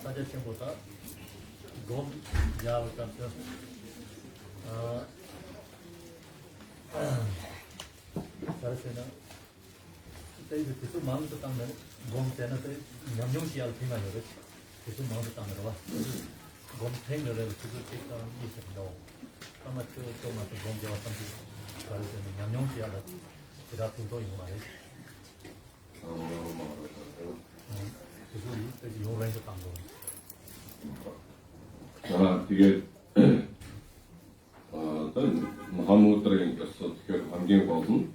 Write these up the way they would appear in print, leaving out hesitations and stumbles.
사제팀보다 곰 야를 잡죠. 잘했어요. 그때 이제 계속 마음도 땅면 곰 때는 그 양용시야를 비만요. 계속 마음도 땅으로 와. 곰 탱러를 계속 찍다 있었는데 아마 또 맞아 곰 잡았던 그 잘했어요. 양용시야를 제가 두도 있는 말이에요. 계속 요런에서 땅 거. 되게 어떤 무함무드라는 것도 되게 환경 보면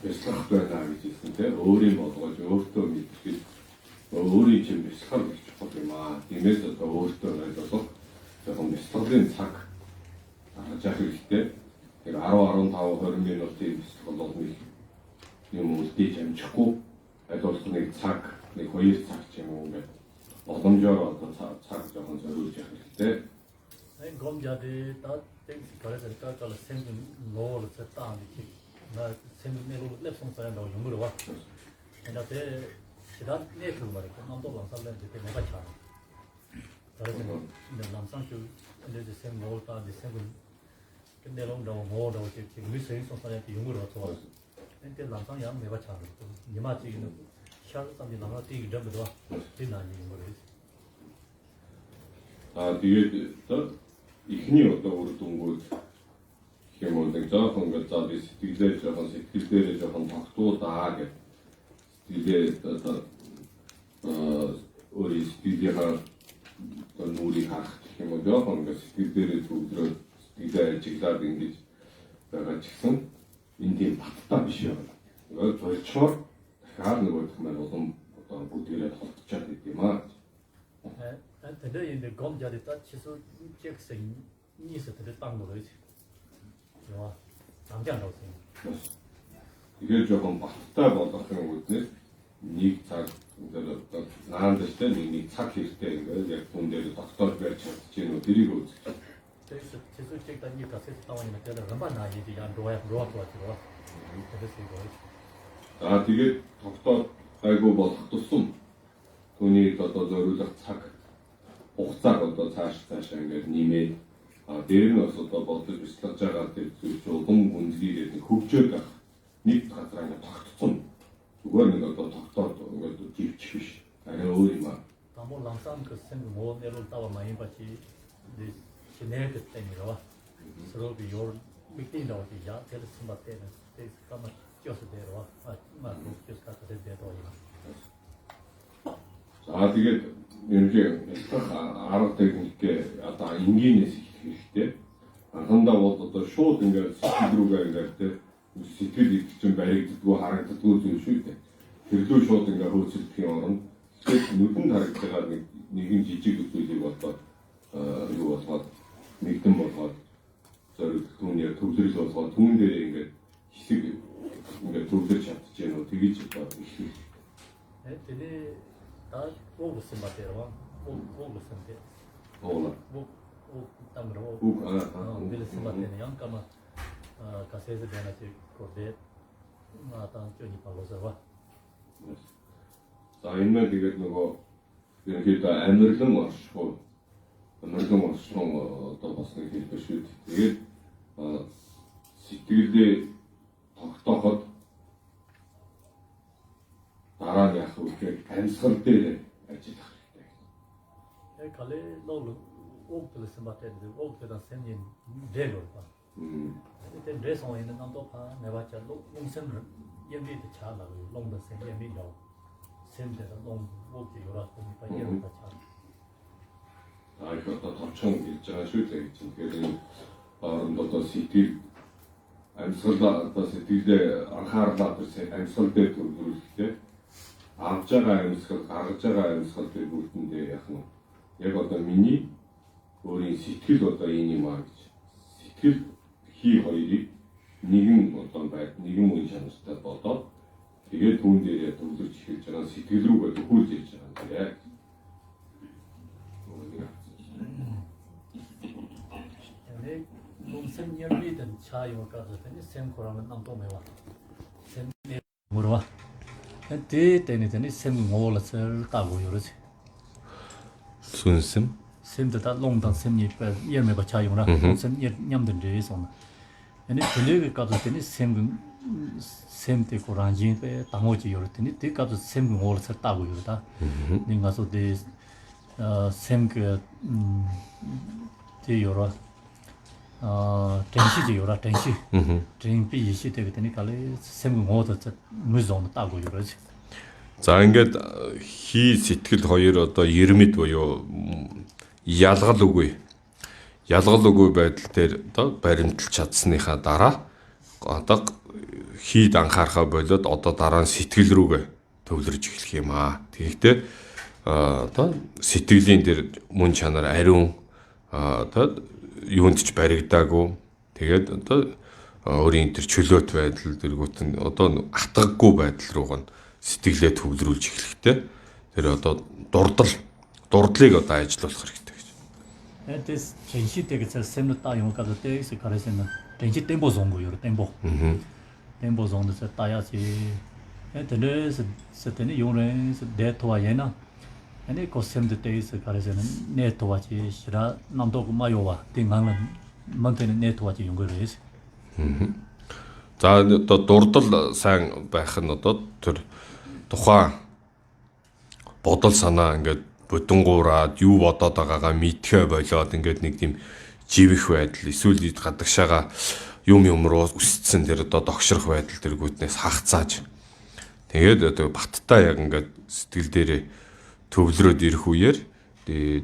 비슷하게 나오지 있는데 어리 모두가 어떤 밑이 어리 좀 비슷하게 조금만 이면서 또 어떤 애들도 조금 비슷한 sak 자실 때 내가 아로아론 다오 흐름이 어떻게 비슷하고 너무 이 좀 좋고 애들도 sak 내 거의 sak 제목에 어떤저런 어떤 작정은 저루지 않을 때 검자들 다 그래서 저 생긴 로를 썼다 이렇게 나 생긴으로 랩송사한다고 연구를 와. 근데 제가 내그 말이야. 남도 방송을 이제 내가 잘. 그래서 남상주 이제 생로다 이제 생긴 근데 롱도 뭐도 이렇게 미세인 송사한테 연구를 하고 왔어. 근데 남상 양 내가 잘. 이마 지금 샤르tam이 나가 되게 잡도 되나니 뭐래. 뒤에 또 ихний одоо үрдэн гол гэх юм уу жоохон ингээд за сэтгэлээр жоохон сэтгэлдээ жоохон тогтуудаа гэх сэтгэлээ одоо өөрийн сэтгэлийнхаа нүрийг харах гэх юм уу жоохон ингээд сэтгэлдээ төвлөрөө сэтгэлээ ажиглаад ингэж байгаа ч гэсэн энэ тийм баттай биш юм. Ингээд зорчмоор дахиад нөгөө гэх юм улам одоо бүгдээрээ холбочоод идэв юм аа. 근데 이제 검자리 다 치수 잭슨 니스들 땅 거지. 와. 당장으로 생. 이게 조금 баттай болох юм үзнэ нэг цаг одоо наанд дээр нэг цаг хэрэгтэй ингээд яг түн дээр тогтоож байж чадчихэв тэрийг үзэх. 그래서 치수 잭다 니 가서 타원이면 내가 얼마 나이지 안 로아 좋아. 그래서 이거. Тэгээд тогтоод айгуу болох тусам түүнийг одоо зориулах цаг хугацааг одоо цааш ингээд нэмээд дээр нь бас одоо бодож бяцлаж байгаа тэр зүйл улам гүнзгийгээд хөгжөөд байх нэг газар ингээд тогтцсон зүгээр нэг одоо тогтоод ингээд живчих биш арай өөр юм аа. Тамол ламсан гэсэн моонерол тава маин бачи ди шинэгэт тэмэрва сроби ёр митин давати я тэр сумбатэ тэр кама чос дээрва ма чос ката дээр тэгээд ерөнхий арга техникээ одоо энгийнээс их хэрэгтэй. Анхандаа бол одоо шууд ингээд сэтгэл рүүгээ ингээд сэтгэл итгэж баригддаггүй харагддаггүй зүйл шүү дээ. Тэрлүү шууд ингээд хөөцөлдөхийн оронд сэтгэл нүдэнд харагдаж байгаа нэгэн жижиг зүйлийг болоод юу болгоод нэгдэн болгоод зориг түүний төвлөрөл болгоод түүн дээр ингээд хэсэг ингээд төвлөрч чадчихэв нөө тэгэж бодох их. 근데 다 보고서 맞대로 보고서 돼. 오나. 뭐 담으로. 그래서 맞대는 양까마 가세서 되나지 거대 나타 저기 바로서 와. За энэ мэ тэгээд нөгөө ерөнхийдөө амирлан оршихуй одоо бас нэг хэлбэр шүү дээ. Тэгээд сэтгэлдээ тогтооход дараа нь яах вэ гэхээр амьсгал дээр ажиллах хэрэгтэй. Яг кале нол 옥들에서 맞대는 옥들은 생긴 대로 봐. 근데 레송 있는 남도 파 내가 롱생을 예비도 잘 나고 롱도 생 예비도 샘대로 롱 옥지 요라 보니까 예비도 잘. 이거 또 덮쳐 있잖아 실제 지금 그래서 одоо сэтгэл амьсгалаа одоо сэтгэлдээ анхаарлаа төрсөн амьсгал дээр төвлөрүүлэхдээ авж байгаа амьсгал гаргаж байгаа амьсгал дээр бүгдэндээ яг нь яг одоо миний өөрийн сэтгэл одоо энэ юм аа гэж сэтгэл хий хоёрыг нэгэн одоо байд нэгэн үе чанартай бодоод Тэгээд түүн дээр төвлөрч хийж байгаа сэтгэл рүүгээ төхөөлж хийж байгаа юм яг. Sem 열리든 차이와 가서더니 샘 고랑은 남도 매와 샘 뭐라 때 때는 샘 몰아서 따고 요러지 순심 샘도 다 롱당 샘이 열매 봐 차이구나 샘 냠든 데서 아니 근데 가서더니 샘때 고랑진 배 당오지 요러더니 때 가서 샘 몰아서 따고 요러다 내가서 샘그 요러 tenshi 요라 tenshi. tenshi 이시 되거든요. 갈래 샘금 모두 무슨 따고 이러지. За ингээд хий сэтгэл хоёр одоо ермэд буюу ялгал үгүй байдал дээр одоо баримталж чадсныхаа дараа одоо хийд анхаарахаа болоод одоо дараа нь сэтгэл рүүгээ төвлөрж эхлэх юм аа. Тэгэхдээ одоо сэтгэлийн дээр мөн чанар ариун одоо юунд ч баригдаагүй. Тэгээд одоо өөрийн тэр чөлөөт байдал дэргүүт нь одоо атгаггүй байдал руу сэтгэлээ төвлөрүүлж эхлэхтэй. Тэр одоо дурдлыг одоо ажиллуулах хэрэгтэй гэж. Эдээс tenshi 되게 샘도 yung 가서 때에서 가르치는 tenshi tempo zon고요. tempo. tempo zon에서 따야지. 에들에서 세테니 용은 데이터와 얘나 아니 고sem도 때에서 가르치는 네트워크 시라 남도 마요와 띵강은 만드는 네트워크 연구를 해서. За одоо дурдал сайн байх нь одоо тэр тухайн бодол санаа ингээд бодонгуураад юу бодоод байгаагаа мэдхэ болоод ингээд нэг тийм живэх байдал эсвэл гадагшаага юм руу үсцсэн тэр одоо догшрох байдал тэргүүтнээс хагцааж тэгээд одоо баттай яг ингээд сэтгэл дээрээ төвлөрөөд ирэх үеэр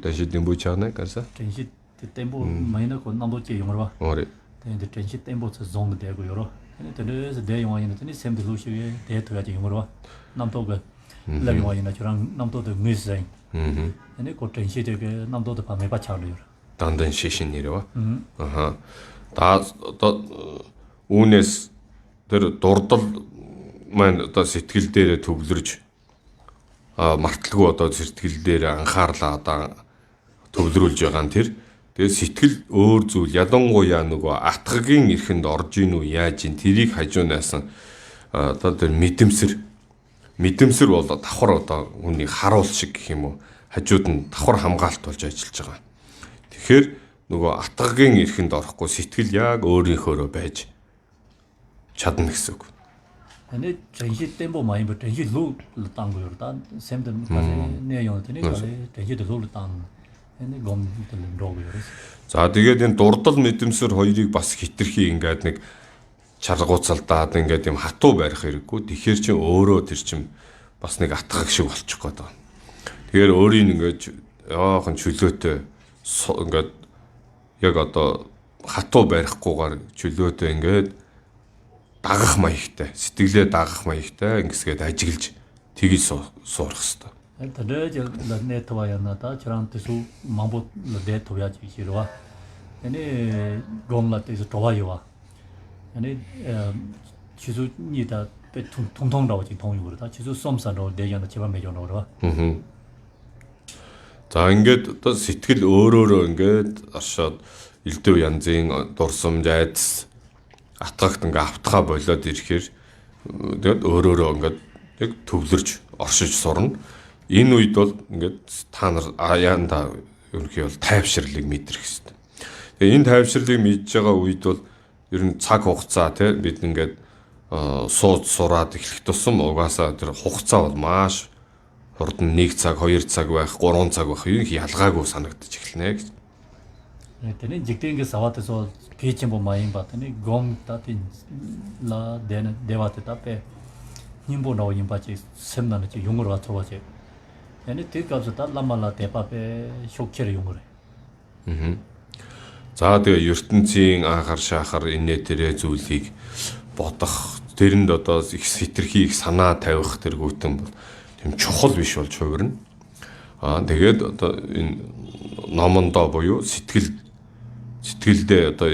다시 템포 차네 가서 tenshi tempo 마이나 고 남도 제 용어로 봐. 어리 근데 tenshi tempo zone 되고 여러. 근데 대 용어에는 샘도 루시에 데이터가 용어로 봐. 남도 그 레용어에는 저랑 남도도 미스생. 근데 고 tenshi 되게 남도도 밤에 받쳐요. 단단 시신 이래와 아하 다 үүнээс тэр дурдал маань одоо сэтгэл дээрээ төвлөрж марталгүй одоо сэтгэл дээр анхаарлаа одоо төвлөрүүлж байгаа нь тэр тэгээд сэтгэл өөр зүйл ялангуяа нөгөө атгагийн эрхэнд орж ийн үү яаж ийн тэрийг хажуунаас одоо тэр мэдэмсэр бол давхар одоо үнийг харуул шиг гэх юм уу хажууд нь давхар хамгаалт болж ажиллаж байгаа. Тэгэхээр нөгөө атгагийн эрхэнд орохгүй сэтгэл яг өөрийнхөөрөө байж чадна гэсэн үг. 근데 tenshi tempo 많이 뭐 tenshi 루 땅고 요다. 샘도 가서 내용 되니 가서 tenshi 루 땅. 근데 곰들 로고 요래. За тэгээд энэ дурдал мэдэмсэр хоёрыг бас хитрхи ингээд нэг чаргууцалдаад ингээд юм хатуу барих хэрэггүй. Тэгэхээр чи өөрөө тэр чим бас нэг атгаг шиг болчих гээд байна. Тэгэхээр өөрийн ингээд яахан чөлөөтэй ингээд яг одоо хатуу барихгүйгээр чөлөөтэй ингээд дагах маягтай, сэтгэлээ дагах маягтай ингэсгээд ажиглаж тгий суурах хэрэгтэй. 근데 네트워크야나다 저랑 뜻у 망보 네트워크야지 싫어와. 근데 곰라테서 좋아요와. 근데 지수니다 통통 나오지 통이거든. 지수 썸산으로 내년에 제발 매겨놓으러 와. За ингээд одоо сэтгэл өөрөөрөө ингээд оршоод элдв янзын дурсамж айдас атгагт ингээд автхаа болоод ирэхээр тэгээд өөрөөрөө ингээд яг төвлөрж оршиж сурна. Энэ үед бол ингээд та нар аяанда ерөнхий бол тайвширлыг мэдрэх хэрэгтэй. Тэгээ энэ тайвширлыг мэдж байгаа үед бол ер нь цаг хугацаа тий бид ингээд сууд сураад эхлэх тусам угаасаа тэр хугацаа бол маш хурдан 1 цаг, 2 цаг байх, 3 цаг байх юм ялгаагүй санагдаж эхэлнэ гэж. 근데 직대인 게 사와트서 피치 뭐 많이 봤더니 곰 따tin 라 데와트 따페 님보 나오인 바지 샘나는 지 용어로 갖춰가지. 근데 뒤값을 다 라말라 대파페 쇼케를 용어래. За тэгээ ертөнцийн анхаар шахаар инээ тэрэ зүйлийг бодох, тэрэнд одоо их хитрхи их санаа тавих тэргүүтэн бол тийм чухал биш болж хувирна. Тэгээд одоо энэ номондоо буюу сэтгэл сэтгэлдээ одоо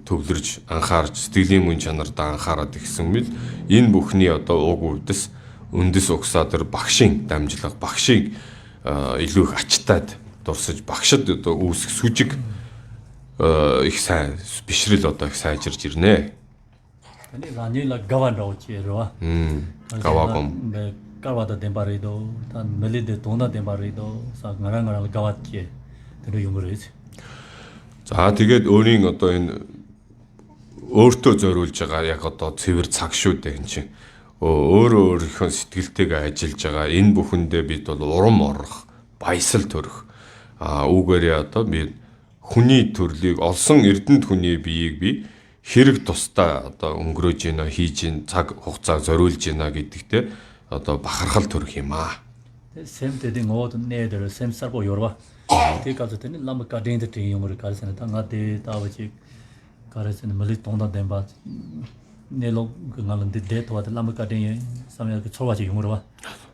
төвлөрж анхаарч сэтгэлийн мөн чанардаа анхаарад ихсэн мэт энэ бүхний одоо уг үдэс үндэс угсаа тэр багшийн дамжлага багшийг илүү их ачтаад дурсаж багшд одоо үүсэх сүжиг их сайн бишрэл одоо их сайжирж ирнэ. Ani ranila gawan rauchiro. Gawagom. Gawada dembarido, tan melide dona dembarido, sa ngarangaral gawatje. Тэр юм өрөөж. За тэгээд өөрийн одоо энэ өөртөө зориулж байгаа яг одоо цэвэр цаг шүү дээ энэ чинь. Өөрөө өөрийнхөө сэтгэлтэйгээ ажиллаж байгаа энэ бүхэндээ бид бол урам орох, баясал төрөх. Үүгээрээ одоо би хүний төрлийг олсон эрдэнэт хүний биеийг би хэрэг тусдаа одоо өнгөрөөж гинэ хийж ин цаг хугацаа зориулж гинэ гэдэгтээ одоо бахархал төрөх юм аа. Сэмтэдийн оод нээдэр сэмсарбо yorwa. Тэг газэт энэ ламка дэндэ юмөр карсэн тангадэ тавчиг карсэн мэлит тонда дэмбат нэло галэн дэдват ламка дэе сам야 그 초가지 용으로 봐.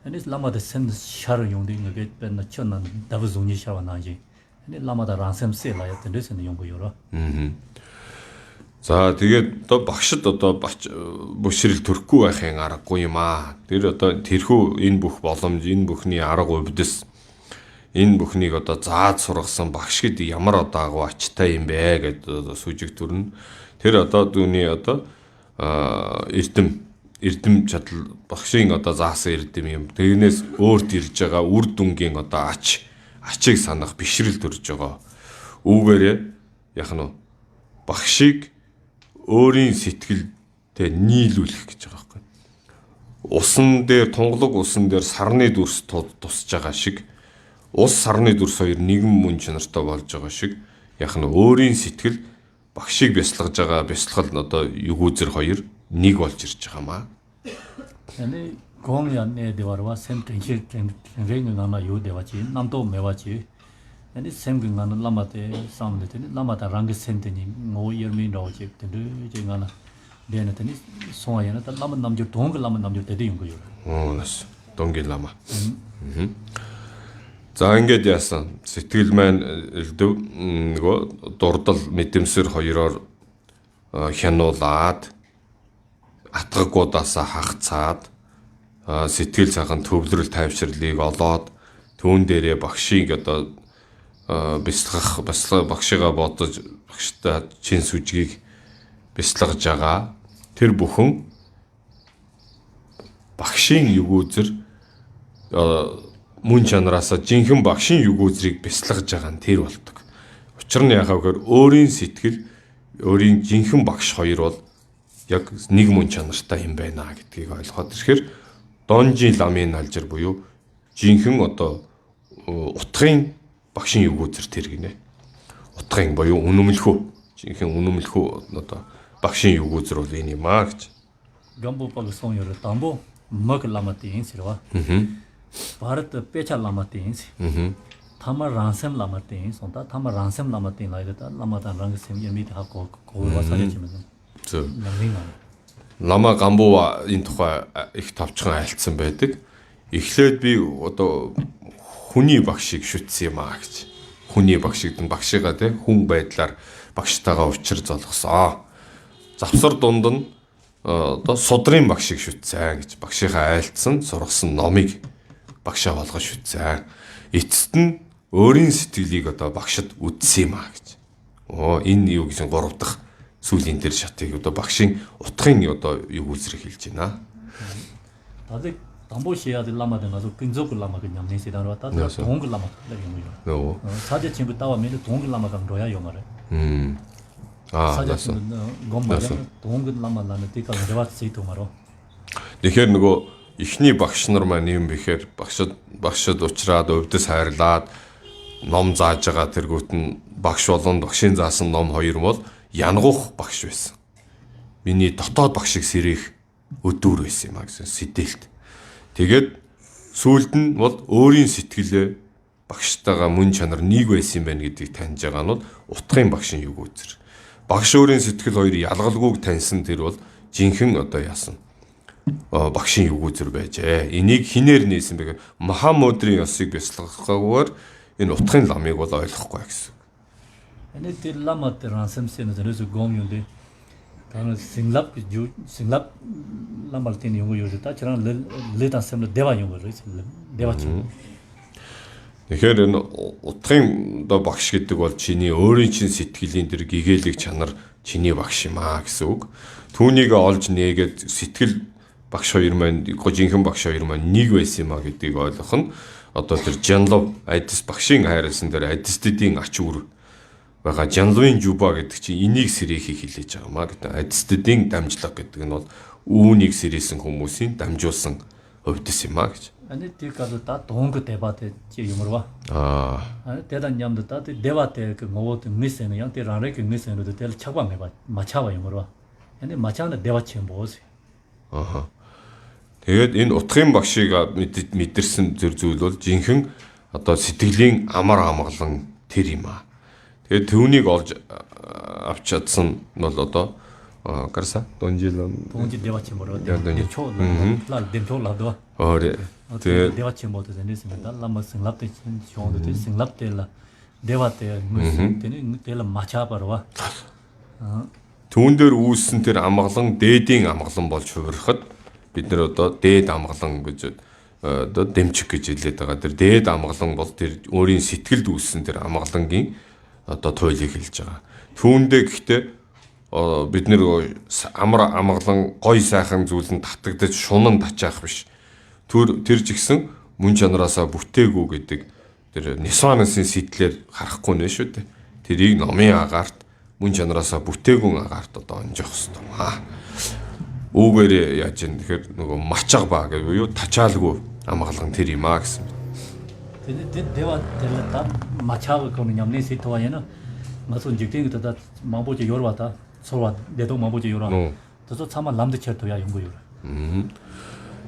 아니 라마데 셈 샤르 용데 이게 benna 촌난 다브존이 샤와 나지. 아니 라마다 란셈세 라야데 데스는 용고 요로. За тэгээд одоо багшд одоо бушрэл төрөхгүй байхын аргагүй юм аа. Тэр одоо тэрхүү энэ бүх боломж, энэ бүхний арга увдэс энэ бүхнийг одоо зааж сургасан багшд ямар одоо агуу ачтай юм бэ гэдэг сүжиг төрнө. Тэр одоо дүүний одоо эрдэм чадал багшийн одоо заасан эрдэм юм. Тэрнээс өөрт ирж байгаа үр дүнгийн одоо ачийг санах бишрэл төрж байгаа. Үүгээрээ яг нь багшийг өөрийн сэтгэлдээ нийлүүлэх гэж байгаа байхгүй. Усан дээр тунгалаг усан дээр сарны дүрс тусж байгаа шиг ус сарны дүрс хоёр нэгэн мөн чанартай болж байгаа шиг яг нь өөрийн сэтгэл багшийг бясалгаж байгаа бясалгал одоо югүүзэр хоёр нэг болж ирж байгаа маа. 아니 공연에 대화와 샘트인식 랭랭가나 요대와지 남도 매와지 아니 샘근가는 라마데 싸움데니 라마다 랑게 센테니 뭐 열민로지 근데 제가나 내는더니 송아야나 라마 남주 동글 라마 남주 대대 용거요. Нас 동길 라마. За ингэж яасан сэтгэл маань элдв нөгөө дурдал мэдэмсэр хоёроор хянуулаад атгагуудаасаа хагцаад сэтгэл сайхан төвлөрөл тайвширлыг олоод түүн дээрээ багшийг одоо бясалгах багшигаа бодож багштай чин сүжгийг бясалгаж байгаа. Тэр бүхэн багшийн югүүзэр мөн чанараасаа жинхэнэ багшийн югүүзрийг бясалгаж байгаа нь тэр болдог. Учир нь яхаа гэхээр өөрийн сэтгэл өөрийн жинхэнэ багш хоёр бол яг нэг мөн чанартай юм байна гэдгийг ойлгоод ирэхээр донжийн ламын алжир буюу жинхэнэ одоо утгын багшийн югүүзэр тэр гинэ. Утгын буюу үнэмлэхүү жинхэнэ үнэмлэхүү одоо багшийн югүүзэр бол энэ юм аа гэж. Гамбо пагсон ёро тамбо маг ламатин сэрва. Барат печа ламатин. Тама рансем ламатин сонта тама рансем ламатин лайдата ламатан рангэсем ямид хако 고와 사례지면. Лама гамбова энэ тухай их товчхон айлцсан байдаг. Эхлээд би одоо хүний багшийг шүтсэн юм аа гэж. Хүний багшигд нь багшигаа те хүн байдлаар багштайгаа учир золгосон. Завсар дунд нь одоо судрын багшийг шүтсэн гэж багшийнхаа айлцсан сургасан номыг багшаа болгож шүтсэн. Эцэст нь өөрийн сэтгэлийг одоо багшд үдсэн юм аа гэж. Энэ юу гэсэн 3 дахь сүүлийн дээр шатыг одоо багшийн утгын одоо югүүзрийг хэлж байна. 다들 담보시야 딜라마든 가서 근접 딜라마 그냥 내세다로 왔다. 동글 라마 그래요. 사제 친구 따와면 동글 라마 강도야 요말에. 사제 친구 곰마가 동글 라마 나는 티가 내가 세이도 말어. Тэгэхээр нөгөө ихний багш нар маань юм бэхээр багшд уучраад өвдөс хайрлаад ном зааж байгаа тэргүүт нь багш болон багшийн заасан ном хоёр бол янгуух багш байсан. Миний дотоод багшиг сэрэх өдүүр байсан юм а гэсэн сэтэлт. Тэгээд сүүлд нь бол өөрийн сэтгэлээ багштайгаа мөн чанар нэг байсан юм байна гэдгийг таньж байгаа нь бол утгын багшийн югүүзэр. Багш өөрийн сэтгэл хоёр ялгалгүйг таньсан тэр бол жинхэнэ одоо яасан багшийн югүүзэр байжээ. Энийг хинээр нээсэн бэ гэхээр Махамудрын ёсыг бясалгахгүйгээр энэ утгын ламыг бол ойлгохгүй гэсэн. 아니 딜라마 때 란셈세는 저래서 공유인데 다는 싱랍 람발티니 용어 요르다 저런 레다셈을 대화 용어를 대화치. Тэгэхээр энэ утгын одоо багш гэдэг бол чиний өөрийн чин сэтгэлийн тэр гэгээлэг чанар чиний багш юм аа гэсэн үг. Түүнийг олж нээгээд сэтгэл багш хоёр маань жинхэнэ багш хоёр маань нэг байсан юм аа гэдгийг ойлгох нь одоо тэр Жанлов Адис багшийн хайрлсан дээр Адистдийн ач үр байгаа Жанловын жуба гэдэг чинь энийг сэрээхийг хэлээж байгаа маа гэдэг. Адистдийн дамжлага гэдэг нь бол үүнийг сэрээсэн хүмүүсийн дамжуулсан өвдөс юм аа гэж. 아니 뒤가도 다 동그 대바대 지 유머와 아 대단 냠도 다 대바대 그 뭐도 미세는 양때 라레 그 미세는 될 착방 해봐 마차와 유머와 근데 마차는 대바치 뭐지 아하 тэгээд энэ утгын багшийг мэдэрсэн зэр зүйл бол жинхэнэ одоо сэтгэлийн амар амгалан тэр юм аа. Тэгээд түүнийг олж авч чадсан нь бол одоо гарса 동지 대바치 뭐로 대초 라 덴토라도 тэгээд 대바치 뭐도 되는습니다. 라마 생랍대 쇼도 되 생랍대라 대바대 무슨 되는 대라 마차바로와 түүн дээр үүссэн тэр амгалан дээдийн амгалан болж хувирахад бид нэр одоо дээд амгалан гэж одоо дэмжих гэж хэлээд байгаа. Тэр дээд амгалан бол тэр өөрийн сэтгэлд үүссэн тэр амгалангийн одоо туйлыг хэлж байгаа. Түүндээ гэхдээ бид нэр амар амгалан гой сайхан зүйлэн татагдаж шунан тачаах биш. Тэр жигсэн мөн чанараасаа бүтээгүү гэдэг тэр Нисванасын сэтлэр харахгүй нэ шүү дээ. Тэрийг номын агаарт мөн чанараасаа бүтээгүүн агаарт одоо онжих хэвээр маа. Үүгээр яаж юм тэгэхээр нөгөө мачаг ба гэдэг юу тачаалгүй амгалан тэр юм аа гэсэн. 근데 대화 될다 마차고 거는 냠네 시토와에는 마선 직딩이 다 마보지 요르와다 서로 내도 마보지 요라. 그래서 참아 남들 쳐도야 연구요.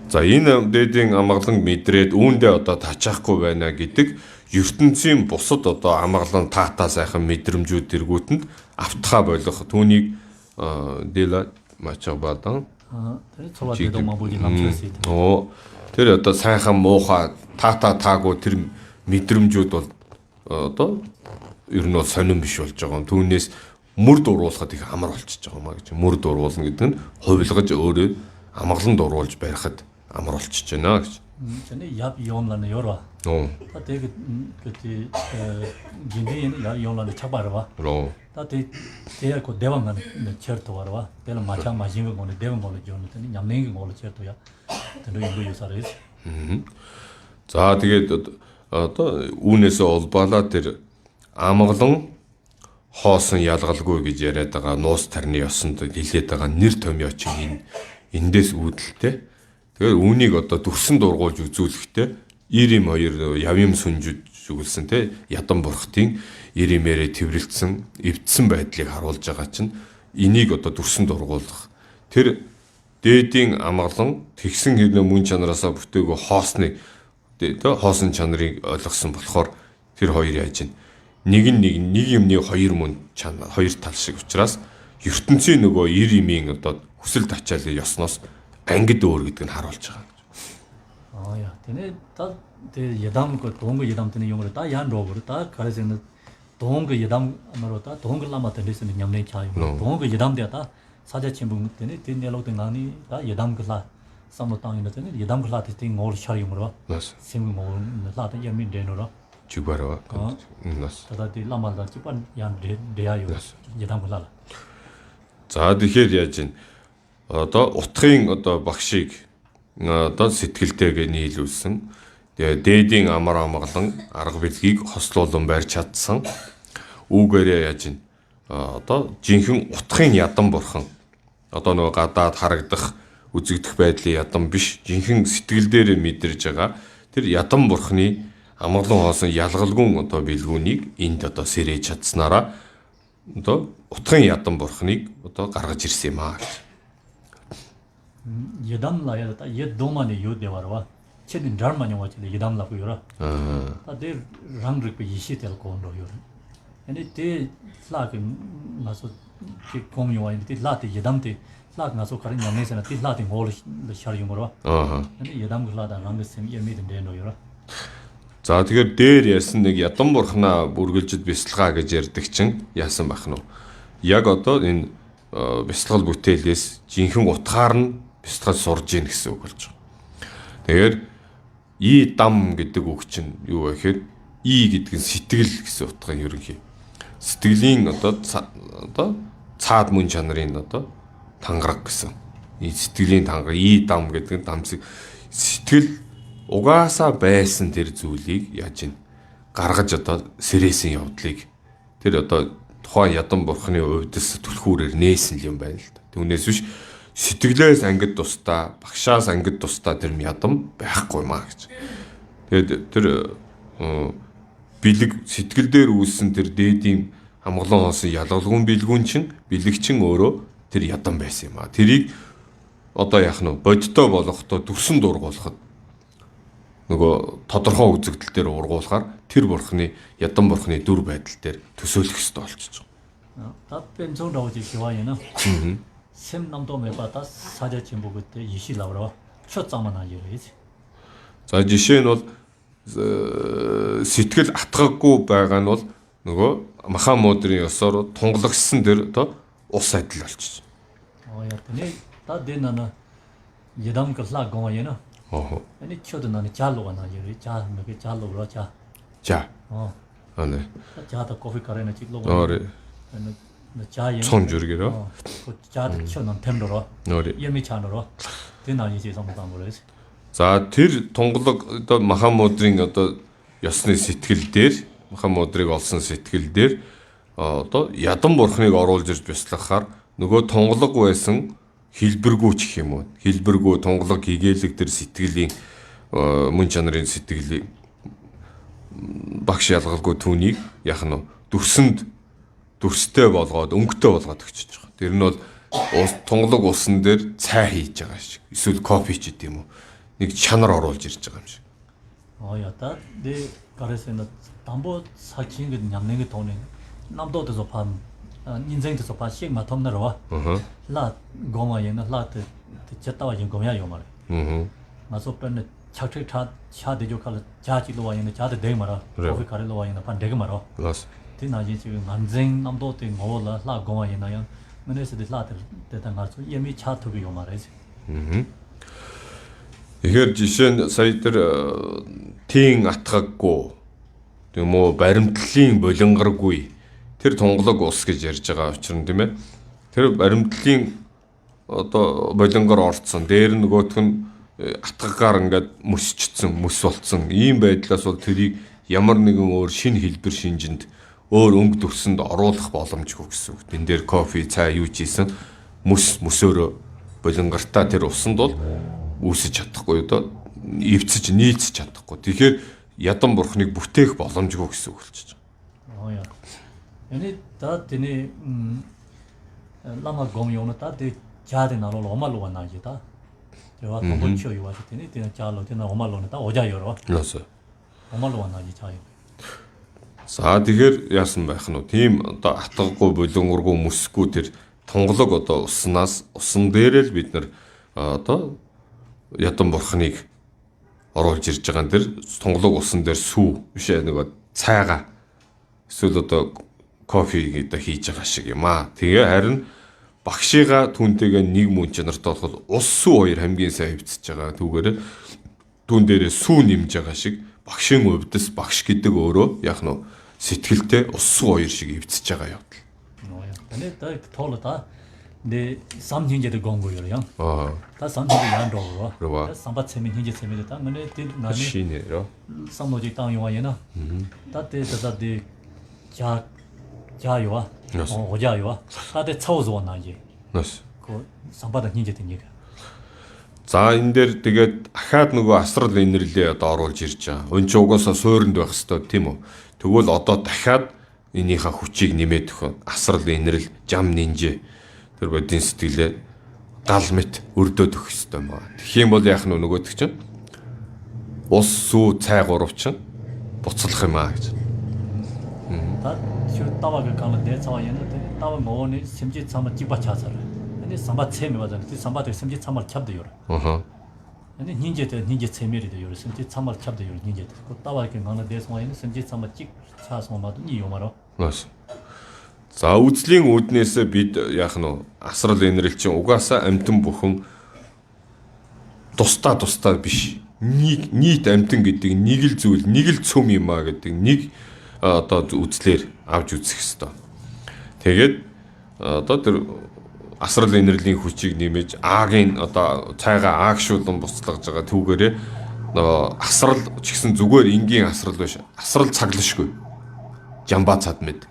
За энэ дээдийн амгалан мэдрээд үүндээ одоо тачаахгүй байна гэдэг ертөнцийн бусад одоо амгалан таатаа сайхан мэдрэмжүүд тэргүүтэнд автхаа болох түүнийг дэла мачабадан тэр одоо сайхан муухай таатаа таагүй тэр мэдрэмжүүд бол одоо ер нь бол сонирн биш болж байгаа юм. Түүнээс мөрд уруулахад их амар болчихж байгаа маа гэж. Мөрд уруулна гэдэг нь хувилгаж өөрөө амгалан дуруулж барихад амар болчихж байна гэж. 전에 얍 용란에 요라. 다 되게 그때 긴데는 야 용란에 착바르와. 다 되게 그 대왕만 쳐도 와라. 내가 마찬 마신 거 거는 대왕 걸로 줘는데 냠냉이 걸로 쳐도야. 근데 이거 요사를. За тэгээд одоо үүнээс олбаалаа тэр амгалан хоосон ялгалгүй гэж яриад байгаа нуус тарны ёсонд хилээд байгаа нэр томьёочин эндээс үүдэлтэй. Тэгэхээр үүнийг одоо дүрсэн дургуулж үзүүлэхдээ Ирим хоёр явим сүнжид зүгэлсэн те ядан бурхтын Иримээрээ тэрвэрлсэн эвдсэн байдлыг харуулж байгаа чинь энийг одоо дүрсэн дургуулах. Тэр дээдийн амгалан тэгсэн хэрнээ мөн чанараасаа бүтээгөө хоосныг хоосон чанарыг ойлгосон болохоор тэр хоёр яаж нэг юмны хоёр мөн чанар хоёр тал шиг учраас ертөнцийн нөгөө Иримийн одоо хүсэл тачаалын ёсноос ангид өөр гэдэг нь харуулж байгаа гэж. 야, 되네. 다 예담 그 동거 예담 되는 용어로 다 양로로 다 가르치는 동거 예담 말로다 동거 라마한테 레슨이 냠내 차이. 동거 예담 되다 사자 친구 때문에 된내로 된 아니 다 예담 그라 삼로 땅에 되는 예담 그라 되는 걸 차이 용어로. 맞아. 심고 뭐 나다 예민 되노라. 주바라. 맞아. 다다디 라마다 집안 양 대야요. 예담 그라. За тэгэхээр яаж ин одоо утгын одоо багшийг одоо сэтгэлтэйгээ нийлүүлсэн. Тэгээ дээдийн амар амгалан арга билгийг хослуулан барьж чадсан. Үүгээрээ яаж ин одоо жинхэнэ утгын ядан бурхан одоо нөгөө гадаад харагдах үзэгдэх байдлын ядан биш жинхэнэ сэтгэл дээр мэдэрж байгаа тэр ядан бурханы амгалан хоосон ялгалгүй одоо билгүүнийг энд одоо сэрэж чадсанараа одоо утгын ядан бурханыг одоо гаргаж ирсэн юм аа. 예담라야 다 예도만이 요대와라. 쳇인 잘만이 와지 예담라고 요라. 다데 랑르 그 이시될 거로 요라. 근데 데 슬라게 나서 그 공유와 데 라데 예담데 슬라게 나서 가는 양내서나 데 라데 뭘 샤리용으로. 근데 예담 글라다 랑르 셈 예미든 데노 요라. За тэгэхээр дээр яасан нэг ядан бурхнаа бүргэлжид бясалгаа гэж ярьдаг чинь яасан байх нь вэ? Яг одоо энэ бясалгал бүтээлээс жинхэнэ утгаар нь бясалгал сурж ийн гэсэн үг болж байгаа. Тэгэхээр и дам гэдэг үг чинь юу вэ гэхээр и гэдэг нь сэтгэл гэсэн утгын ерөнхий. Сэтгэлийн одоо цаад мөн чанарын одоо тангараг гэсэн. И сэтгэлийн тангараг и дам гэдэг нь дамсыг сэтгэл угаасаа байсан тэр зүйлийг яаж ин гаргаж одоо сэрээсэн явдлыг тэр одоо тухайн ядан бурхны увдас түлхүүрээр нээсэн юм байна л да. Түүнээс биш сэтгэлээс ангид тустаа, багшаас ангид тустаа тэр ядам байхгүй маа гэж. Тэгээд тэр бэлэг сэтгэл дээр үүссэн тэр дээдийн хамглан хоосон ялгалгүйн бэлгүүн чинь бэлэгчин өөрөө тэр ядан байсан юм аа. Тэрийг одоо яах нь бодтой болгохдоо дүрсэн дургуулахад нөгөө тодорхой үзэгдэл дээр ургуулахаар тэр бурхны ядан бурхны дүр байдал дээр төсөөлөх ёстой болчихж байгаа. 답변 좀 나오지 좋아요는. 샘 남도 매바다 사자 진보그때 이시라고 초짜만 하지로지. За жишээ нь бол сэтгэл атгаагүй байгаа нь бол нөгөө махан муудрын ёсоор тунгалагсан дэр одоо ус адил болчихсон. яатны та дэнана ядан калла гоёна. 아니 쳐도 나는 잘로가 나요. 자, 몇개 잘로로 자. 자. 아네. 자다 커피 가래나 찍로. 어리. 나 자연. 손주르기로. 그 자도 쳐는 템로로. 어리. 예미 찬으로. 되나 이제 성공한 거래지. За тэр тунгалаг одоо махан муудрын одоо ёсны сэтгэл дээр махан муудрыг олсон сэтгэл дээр одоо ядан бурхныг оруулж ирж бяцлахаар нөгөө тунгалаг байсан хэлбэргүй ч гэх юм уу. Хэлбэргүй тунгалаг гэгээлэг тэр сэтгэлийн мөн чанарын сэтгэлийг багш ялгалгүй түүнийг яах нь дүрстэй болгоод өнгөтэй болгоод өгчөж байгаа. Тэр нь бол тунгалаг усан дээр цай хийж байгаа шиг. Эсвэл кофе ч гэдэм юм уу. Нэг чанар оруулж ирж байгаа юм шиг. яата 내 가래서는 담보 사진 그 냠내게 돈에 남도에서 반 인생에서 반씩 맞텀나로 와. 라 고마예나 라트 쳤다와 좀 고마요 말. 맞서 뻔에 착착 차 대조 칼 자지로 와이는 자도 대 말아. 거기 가래로 와이는 반 대가 말아. 맞아. 디나지 지금 인생 남도 때 뭐라 라 고마예나요. 맨에서도 라트 대단 가서 예미 차 투비 요 말이지. Тэгэхээр жишээ нь сая тэр тийм атгаггүй тийм үү баримтлалын болонгаргүй тэр тунгалаг ус гэж ярьж байгаа учраас тийм ээ тэр баримтлалын одоо болонгор орцсон дээр нөгөөх нь атгагаар ингээд мөсчдсэн мөс болцсон ийм байдлаас бол тэрийг ямар нэгэн өөр шинэ хэлбэр шинжинд өөр өнгө төрсөнд оруулах боломжгүй гэсэн үг. Тэн дээр кофе, цай юу ч ийсэн мөсөөрөө болонгортаа тэр усанд бол үүсэж чадахгүй одоо эвцэж нийцэж чадахгүй. Тэгэхээр ядан бурхныг бүтээх боломжгүй гэсэн үг болчихж байгаа. яа. Эний та тэний лама гомёно та тэ 자데 나로 오말로가 나지다. 제가 한번 치어 이와서 테니 테나 자로 테나 오말로는 다 오자요로. Нөөсөө. 오말로가 나지 자요. За тэгэхээр яасан байх нь вэ? Тийм одоо атгаггүй болонгоргүй мөсгүй тэр тунгалаг одоо уснаас усан дээрээ л бид нар одоо ядан бурхныг оруулж ирж байгаа тэр тунгалаг усан дээр сүү биш ээ нөгөө цайгаа эсвэл одоо кофе гэдэг хийж байгаа шиг юм аа. Тэгээ харин багшигаа түүнтэйгээ нэг мөн чанартай болоход ус сүү хоёр хамгийн сайн хөвцөж байгаа. Түүгээр түүн дээрээ сүү нэмж байгаа шиг багшийн өвдөс багш гэдэг өөрөө яг нь сэтгэлтэй ус сүү хоёр шиг хөвцөж байгаа явдал. 근데 다 토로다 내 삼진제도 공부요요. 다 삼진제 양도로. 다 삼바 체민 현재 체민도 다 근데 나니 신이로. 삼노지 땅 용화에나. 다때다데 자 자요와. 오자요와. 다데 차오서 나지. Нөөс. 그 삼바다 현재 된 얘기. За энэ дээр тэгээд ахаад нөгөө асрал инэрлээ одоо оруулж ирж байгаа. Өн ч угаасаа суурьнд байх хэвээр тийм үү. Тэгвэл одоо дахиад энийхээ хүчийг нэмээд өгөх асрал инэрл жам нинжээ тэр бодийн сэтгэлээ гал мэт өрдөөд өгөх хэвээр маа. Тэгэх юм бол яах нь нөгөөдөг чинь ус сүү цай гурав чинь буцалах юм аа гэж. 다 쇼타와가 가면 내 차와에는 따와 뭐니 심지 참아 집어 차서. 근데 삼바 체미 맞아. 그 삼바들 심지 참아 찹도요. 아니 닌제 체메리도 요리 심지 참말 참도 요리 닌제 그 따와게 가는 대성화에는 심지 참말 찍 차송마도 이 요마로 Маш. За үзлийн үүднээс бид яах нь асрал энерги чинь угаасаа амтан бүхэн тусдаа биш. Нийт амтан гэдэг нэг л зүйл, нэг л цөм юм а гэдэг нэг одоо үзлэр авч үзэх хэвээр. Тэгээд одоо тэр асрал энергийн хүчийг нэмэж аагийн одоо цайгаа аагшуулан буцлагж байгаа түүгээрээ нөгөө асрал ч гэсэн зүгээр энгийн асрал биш. Асрал цаглашгүй. Жамба цад мэд.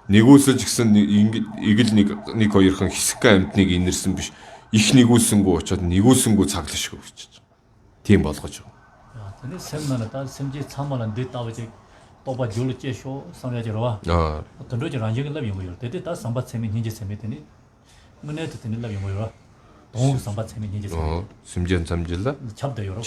Нэгүүлсэж гэсэн игэл нэг хоёрхан хэсэг амтныг инэрсэн биш. Их нэгүүлсэнгүү очоод нэгүүлсэнгүү цаглашгүй гэж. Тийм болгож байгаа. 근데 샘나다 심지 참말은 늦다오지 또바 줄지쇼 상야지로와 어떤 로지 란지가 라비고요. 대대 다 삼바 셈이 닌제 셈이더니 문에도 되는 라비고요. 동 삼바 셈이 닌제 셈. Сэмжэн замжилаа. 참대요.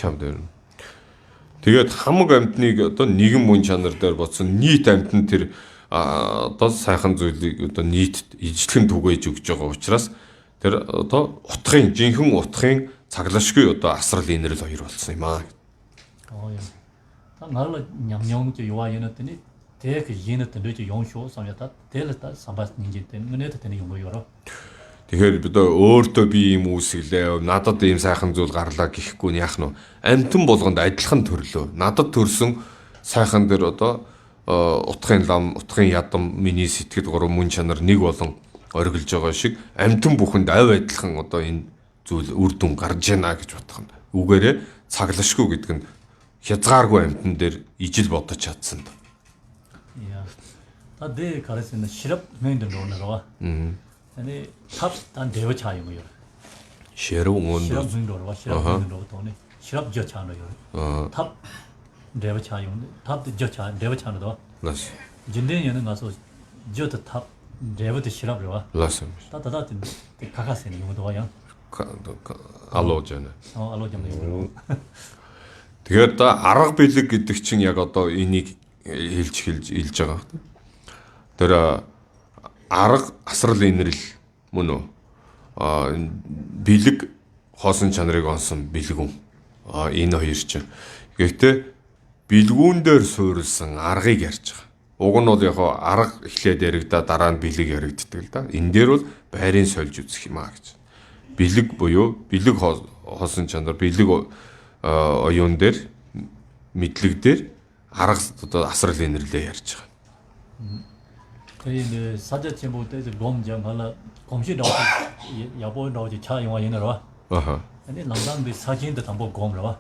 Тэгээд хамаг амтныг одоо нэгэн мөн чанар дээр бодсон нийт амтан тэр одоо сайхан зүйлийг одоо нийт ижлэхэн түгээж өгч байгаа учраас тэр одоо жинхэнэ утгын цаглашгүй одоо асрал энерги хоёр болсон юм аа. 예. 나를 냠냠지 요아연했더니 대그 연했던 로지 용쇼 삼야다 대르다 삼바 닌제 때문에 되는 용거요. Тэгэхээр бид өөртөө би юм үүсгэлээ. Надад ийм сайхан зүйл гарлаа гэхгүй нь яах нь амтан болгонд адилхан төрлөө. Надад төрсөн сайхан дээр одоо утгын лам, утгын ядам, миний сэтгэл гурван мөн чанар нэг болон оргилж байгаа шиг амтан бүхэнд авь адилхан одоо энэ зүйл үр дүн гарч яана гэж бодох нь. Үгээрээ цаглашгүй гэдэг нь хязгааргүй амтан дээр ижил бодож чадсан. 야. 다들 가르치는 시럽 메인들 놓으러와. 아니 탑단 대ව 차이고요. Шэрв өнгөнд 시럽 메인들로 시럽 메인들로 돈에 시럽 저 차노요. 탑 대ව 차이고 탑 저 대ව 차노도. лас. 진대년은 가서 저도 탑 대व도 시럽으로 와. Лас. 다다다 가가세는 용도 와요. Алуу жана. 알로 좀 해요. Тэгэхээр одоо арга бэлэг гэдэг чинь яг одоо энийг хэлж байгаа. Тэр арга асрал энерги мөн үү? Бэлэг хоосон чанарыг онсон бэлгүүн. Энэ хоёр чинь. Гэхдээ бэлгүүн дээр суурилсан аргыг ярьж байгаа. Уг нь бол яг арга эхлээд яригдаа дараа нь бэлэг яригддаг л да. Энэ дээр бол байрын сольж үзэх юм аа гэж. Бэлэг буюу бэлэг хоосон чанар бэлэг оюун дээр мэдлэг дээр арга одоо асрал энерглээ ярьж байгаа. 그 사자체 못해서 검정 하나 검시 나오지 야보 나오지 차 영화 얘네로 아하. 아니 남당도 사진도 담보 검으로 와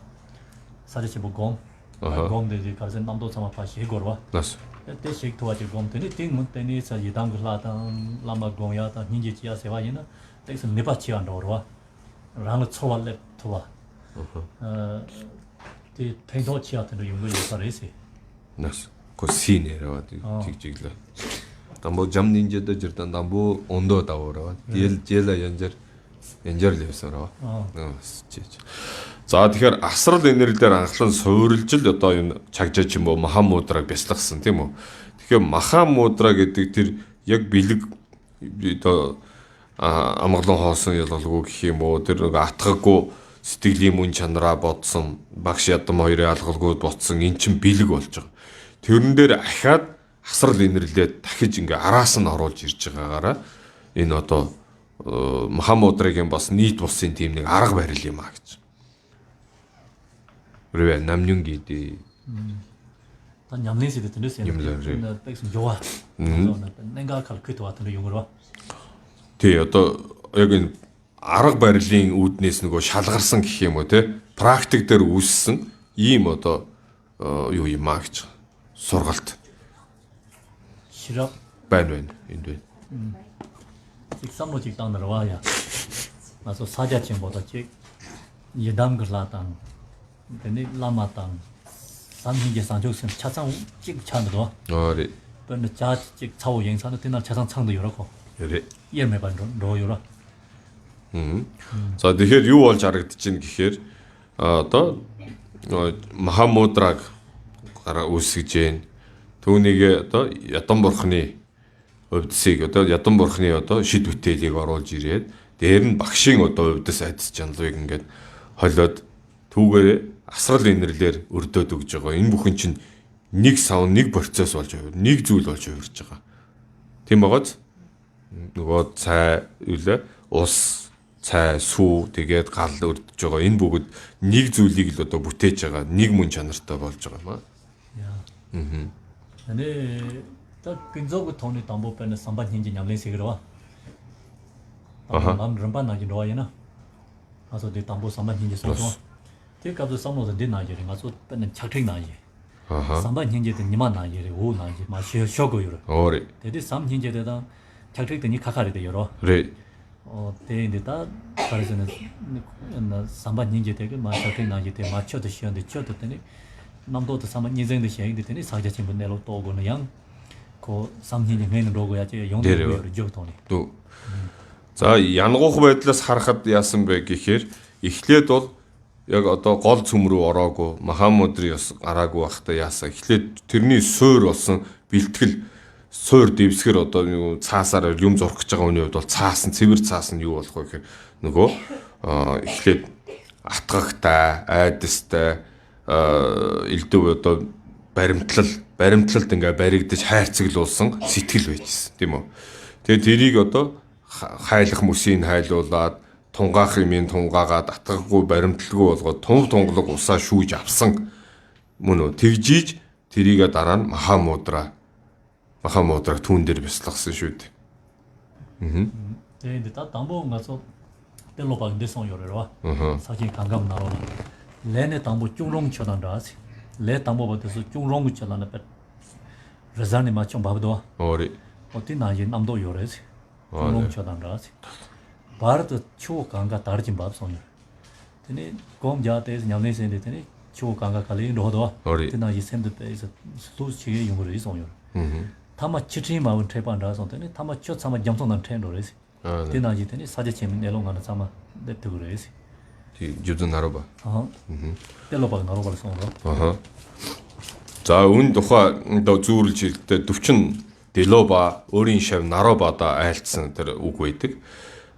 사자체 뭐 검대지 가서 남도 삼아 파시 해고로 나스. 그때 식 도와지 검더니 띵문 때니 사 이당 글라당 라마 공야다 닌지 지야 세와이나 때서 네바치 안도로 와 라는 초월레 도와 그 팽도 치아트도 용도 요사레시 나스. 그 시네로 직직라. 담보 잠 닌자도 저단 담보 온도 다오라. 딜젤라 연절 левсараа. За тэгэхээр асрал энерги дээр анхлан суурилж л одоо энэ чагжаач юм уу Махамудраг бясалгасан тийм үү. Тэгэхээр Махамудра гэдэг тэр яг бэлэг одоо амгалан хоосон ялгалгүй гэх юм уу тэр нэг атгаггүй сэтгэлийн мөн чанараа бодсон багш ядам хоёрын алгалгүй ботсон эн чин бэлэг болж байгаа. Тэрэн дээр ахаад асрал энерглээ дахиж ингээ араас нь оруулж ирж байгаагаараа энэ одоо Махамудрагийн бас нийт бусын тийм нэг арга барил юм а гэж. Ревэ намнюн гэдэг. 난 냠내시도 들으세요. 나 백스 좋아. 내가 칼크도 같은 용으로. Тий одоо яг энэ арга барилын үүднээс нөгөө шалгарсан гэх юм уу те практик дээр үүссэн ийм одоо юу юм а гэж сургалт. 시럽 байна энд байна. 직삼로 직당으로 와야. 나서 사자친보다 직 예담 글라당. 근데 라마당. 산hin제 산족선 차상 찍 찬도. 네. 근데 자직 차오 영상도 되나 차상 창도 열었고. 네. 예매 반로 로요라. За тэгэхээр юу болж харагдчихэв гэхээр одоо Махамудраг гараа үүсгэж जैन. Түүнийг одоо ядам бурхны өвдсийг одоо ядам бурхны одоо шид бүтээлийг оруулж ирээд дээр нь багшийн одоо өвдөс айдас жанлыг ингээд холиод түүгээр асрал инэрлэр өрдөөд өгж байгаа. Энэ бүхэн чинь нэг сав нэг процесс болж байгаа. Нэг зүйл болж хувирж байгаа. Тийм байгааз нөгөө цай үлээ ус цай сүү тэгээд гал өрдөж байгаа. Энэ бүгд нэг зүйлийг л одоо бүтээж байгаа. Нэг мөн чанартай болж байгаа юм аа. Яа. Ане та гинзог тоны тамбо пэна самбан хинжи нямлэн сигэрва. Ам рамбан 나지 로야나. 아서 데 담보 samban hinje 소소. 데 갑도 삼노도 데 나지리 가서 pen 착택 나지. samban hinje 데 니마 나지리 오 나지 마 쇼고요. 오리. 데데 삼 hinje 데다 착택 데니 카카리 데 여러. 그래. 데인데다 가르스는 나 samban hinje 데게 마 착택 나지 데 마쳐도 시한데 쳐도 데니 남도도 samban 인생도 시행데 데니 사자 친분 내로 또 오고는 양고 삼 hinje 내는 로고야지 용도로 저토니. 또 за янгуух байдлаас харахад яасан бэ гэхээр эхлээд бол яг одоо гол цөм рүү ороогүй Махамудрын бас гараагүй байхдаа яасан эхлээд тэрний суур болсон бэлтгэл суур дэвсгэр одоо юу цаасаар юм зурх гэж байгаа хүний хувьд бол цаасан цэвэр цаасан юу болох вэ гэхээр нөгөө эхлээд атгагтай айдастай элдв одоо баримтлалд ингээ баригдаж хайрцаглуулсан сэтгэл байжсэн тийм үү. Тэгээд тэрийг одоо хайлах мөсийг хайлуулад тунгаах юмын тунгаагаад атгахгүй баримталгүй болгоод тунглаг усаа шүүж авсан мөн үү тэгжиж тэрийгэ дараа нь Махамудраг түүн дээр бясалгасан шүү дээ. 근데 다 담보 가서 텔로박 대성 요래와 사진 감감 나오나 레네 담보 중롱 쳐단다지 레 담보 버터서 중롱 쳐단다 배 레자니 마총 바보도 오리 어디 나지 남도 요래지 중롱 쳐단다지 바르도 추워 강가 다르진 밥송이 근데 공자대에서 냠내세는데 되네 추워 강가 갈리 로도 근데 이 샘도 때에서 수치의 용어를 이송요 타마 치트리 마운 tre반다서 되네 타마 쳐 참아 점성난 트렌도래지 되나지 되네 사제 재미 내롱하는 참아 냅도 그래지 유전 나로바 텔로박 나로발 송으로 за үн тухай одоо зүүрлж хэлдэг төвчин Делоба өөрийн шав Наробада айлцсан тэр үг байдаг.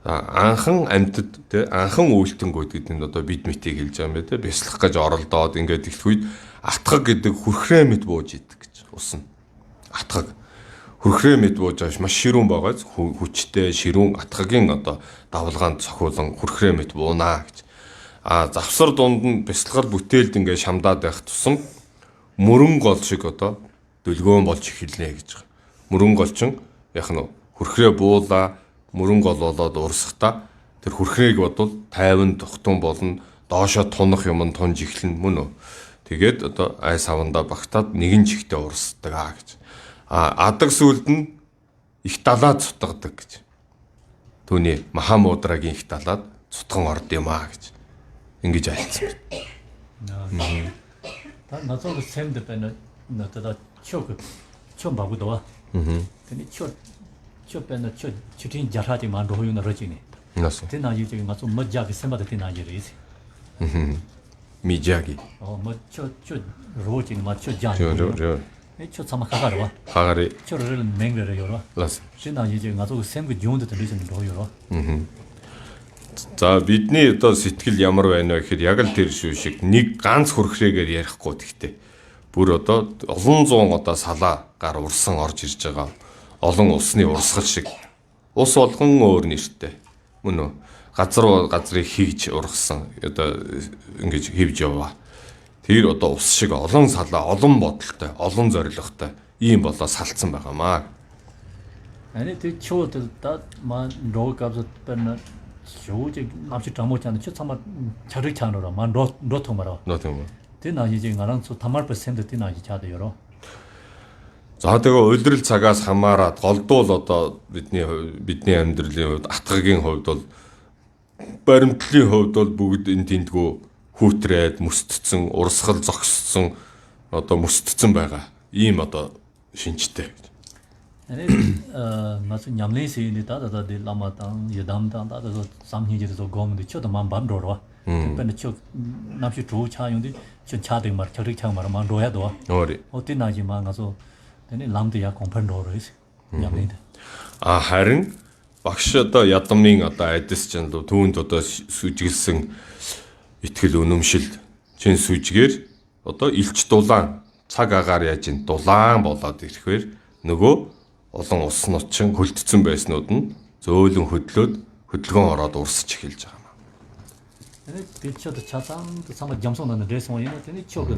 Анхан амьтад те анхан үйлтэнгүүд гэдэг нь одоо бид мэтийг хэлж байгаа юм байна те бяцлах гэж оролдоод ингээд ихлэх үед атгаг гэдэг хүрхрээ мэд бууж идэг гэж усна. Атгаг хүрхрээ мэд бууж ааш маш ширүүн байгааз хүчтэй ширүүн атгагийн одоо давлгаанд цохиулан хүрхрээ мэд буунаа гэж. Завсар дунд нь бяцлагал бүтээлд ингээд шамдаад байх тусам мөрөн гол шиг одоо дөлгөөн болж эхэлнэ гэж байгаа. Мөрөн гол чин яг нь хүрхрээ буулаа мөрөн гол болоод урсахта тэр хүрхрээг бодвол тайван тухтун болно доошо тунах юм нь тунж эхлэн мөн үү. Тэгээд одоо ай саванда багтаад нэгэн чихтэй урсдаг гэж. Адаг сүлд нь их далаад цутгадаг гэж. Түүний Махамудрагийн их далаад цутган орд юм гэж. Ингэж айлцсан байна. 다 나서도 샘도 빼는 나타다 좀 바구도와 근데 초 빼는 초 치킨 자라지만 로유나 러지네 나서 되나지 저기 가서 멋지게 샘바도 되나지리지 미자기 뭐초 로지는 맞초 자 초 참아 가가라 가가리 초를 맹래를 열어 라스 되나지 저기 가서 샘그 용도 들리는 로유로 За бидний одоо сэтгэл ямар байна вэ гэхээр яг л тэр шүү шиг нэг ганц хүрхрээгээр ярихгүй гэхдээ бүр одоо олон зуун одоо салаа гар урсан орж ирж байгаа олон усны урсгал шиг ус болгон өөр нэртэй мөн үү газрыг хийж ургасан одоо ингэж хөвж яваа тэр одоо ус шиг олон салаа олон бодолтой олон зоригтой ийм болоо салцсан байгаамаа. 아니 그 초도 다만 로가서 빼는 쇼지 남치 담모잖아. 저 참아 자르 찬으로 만 로토 말아. 로토 뭐. 되나 이제 나랑 소 담말 퍼센트 되나 이제 자도 열어. За тэгээ улирал цагаас хамаарат голдуул одоо бидний амьдралын хувьд атгагийн хувьд бол баримтлалын хувьд бол бүгд энэ тентгүү хүүтрээд мөстцсөн урсгал зогссон одоо мөстцсөн байгаа. Ийм одоо шинжтэй. 아니 맞은 냠레시니 다다다디 라마당 예담당 다다서 삼히지도 고문데 쳐도 만반로로 근데 쳐 남시 조차용데 저 차등 말 저렇게 차 말만 로야도 어리 어디 나지만 가서 되네 람드야 공판로로 있어 냠레데 харин багш одоо ядамын одоо айдас ч нь түүнд одоо сүжиглсэн итгэл үнэмшил чин сүжгээр одоо илч дулаан цаг агаар яаж ин дулаан болоод ирэхээр нөгөө олон ус нутчин хөлдсөн байснууд нь зөөлөн хөдөлгөөн ороод урсч эхэлж байгаа юм. 근데 비춰도 차상도 sama 점선은 레송이나 되니 저거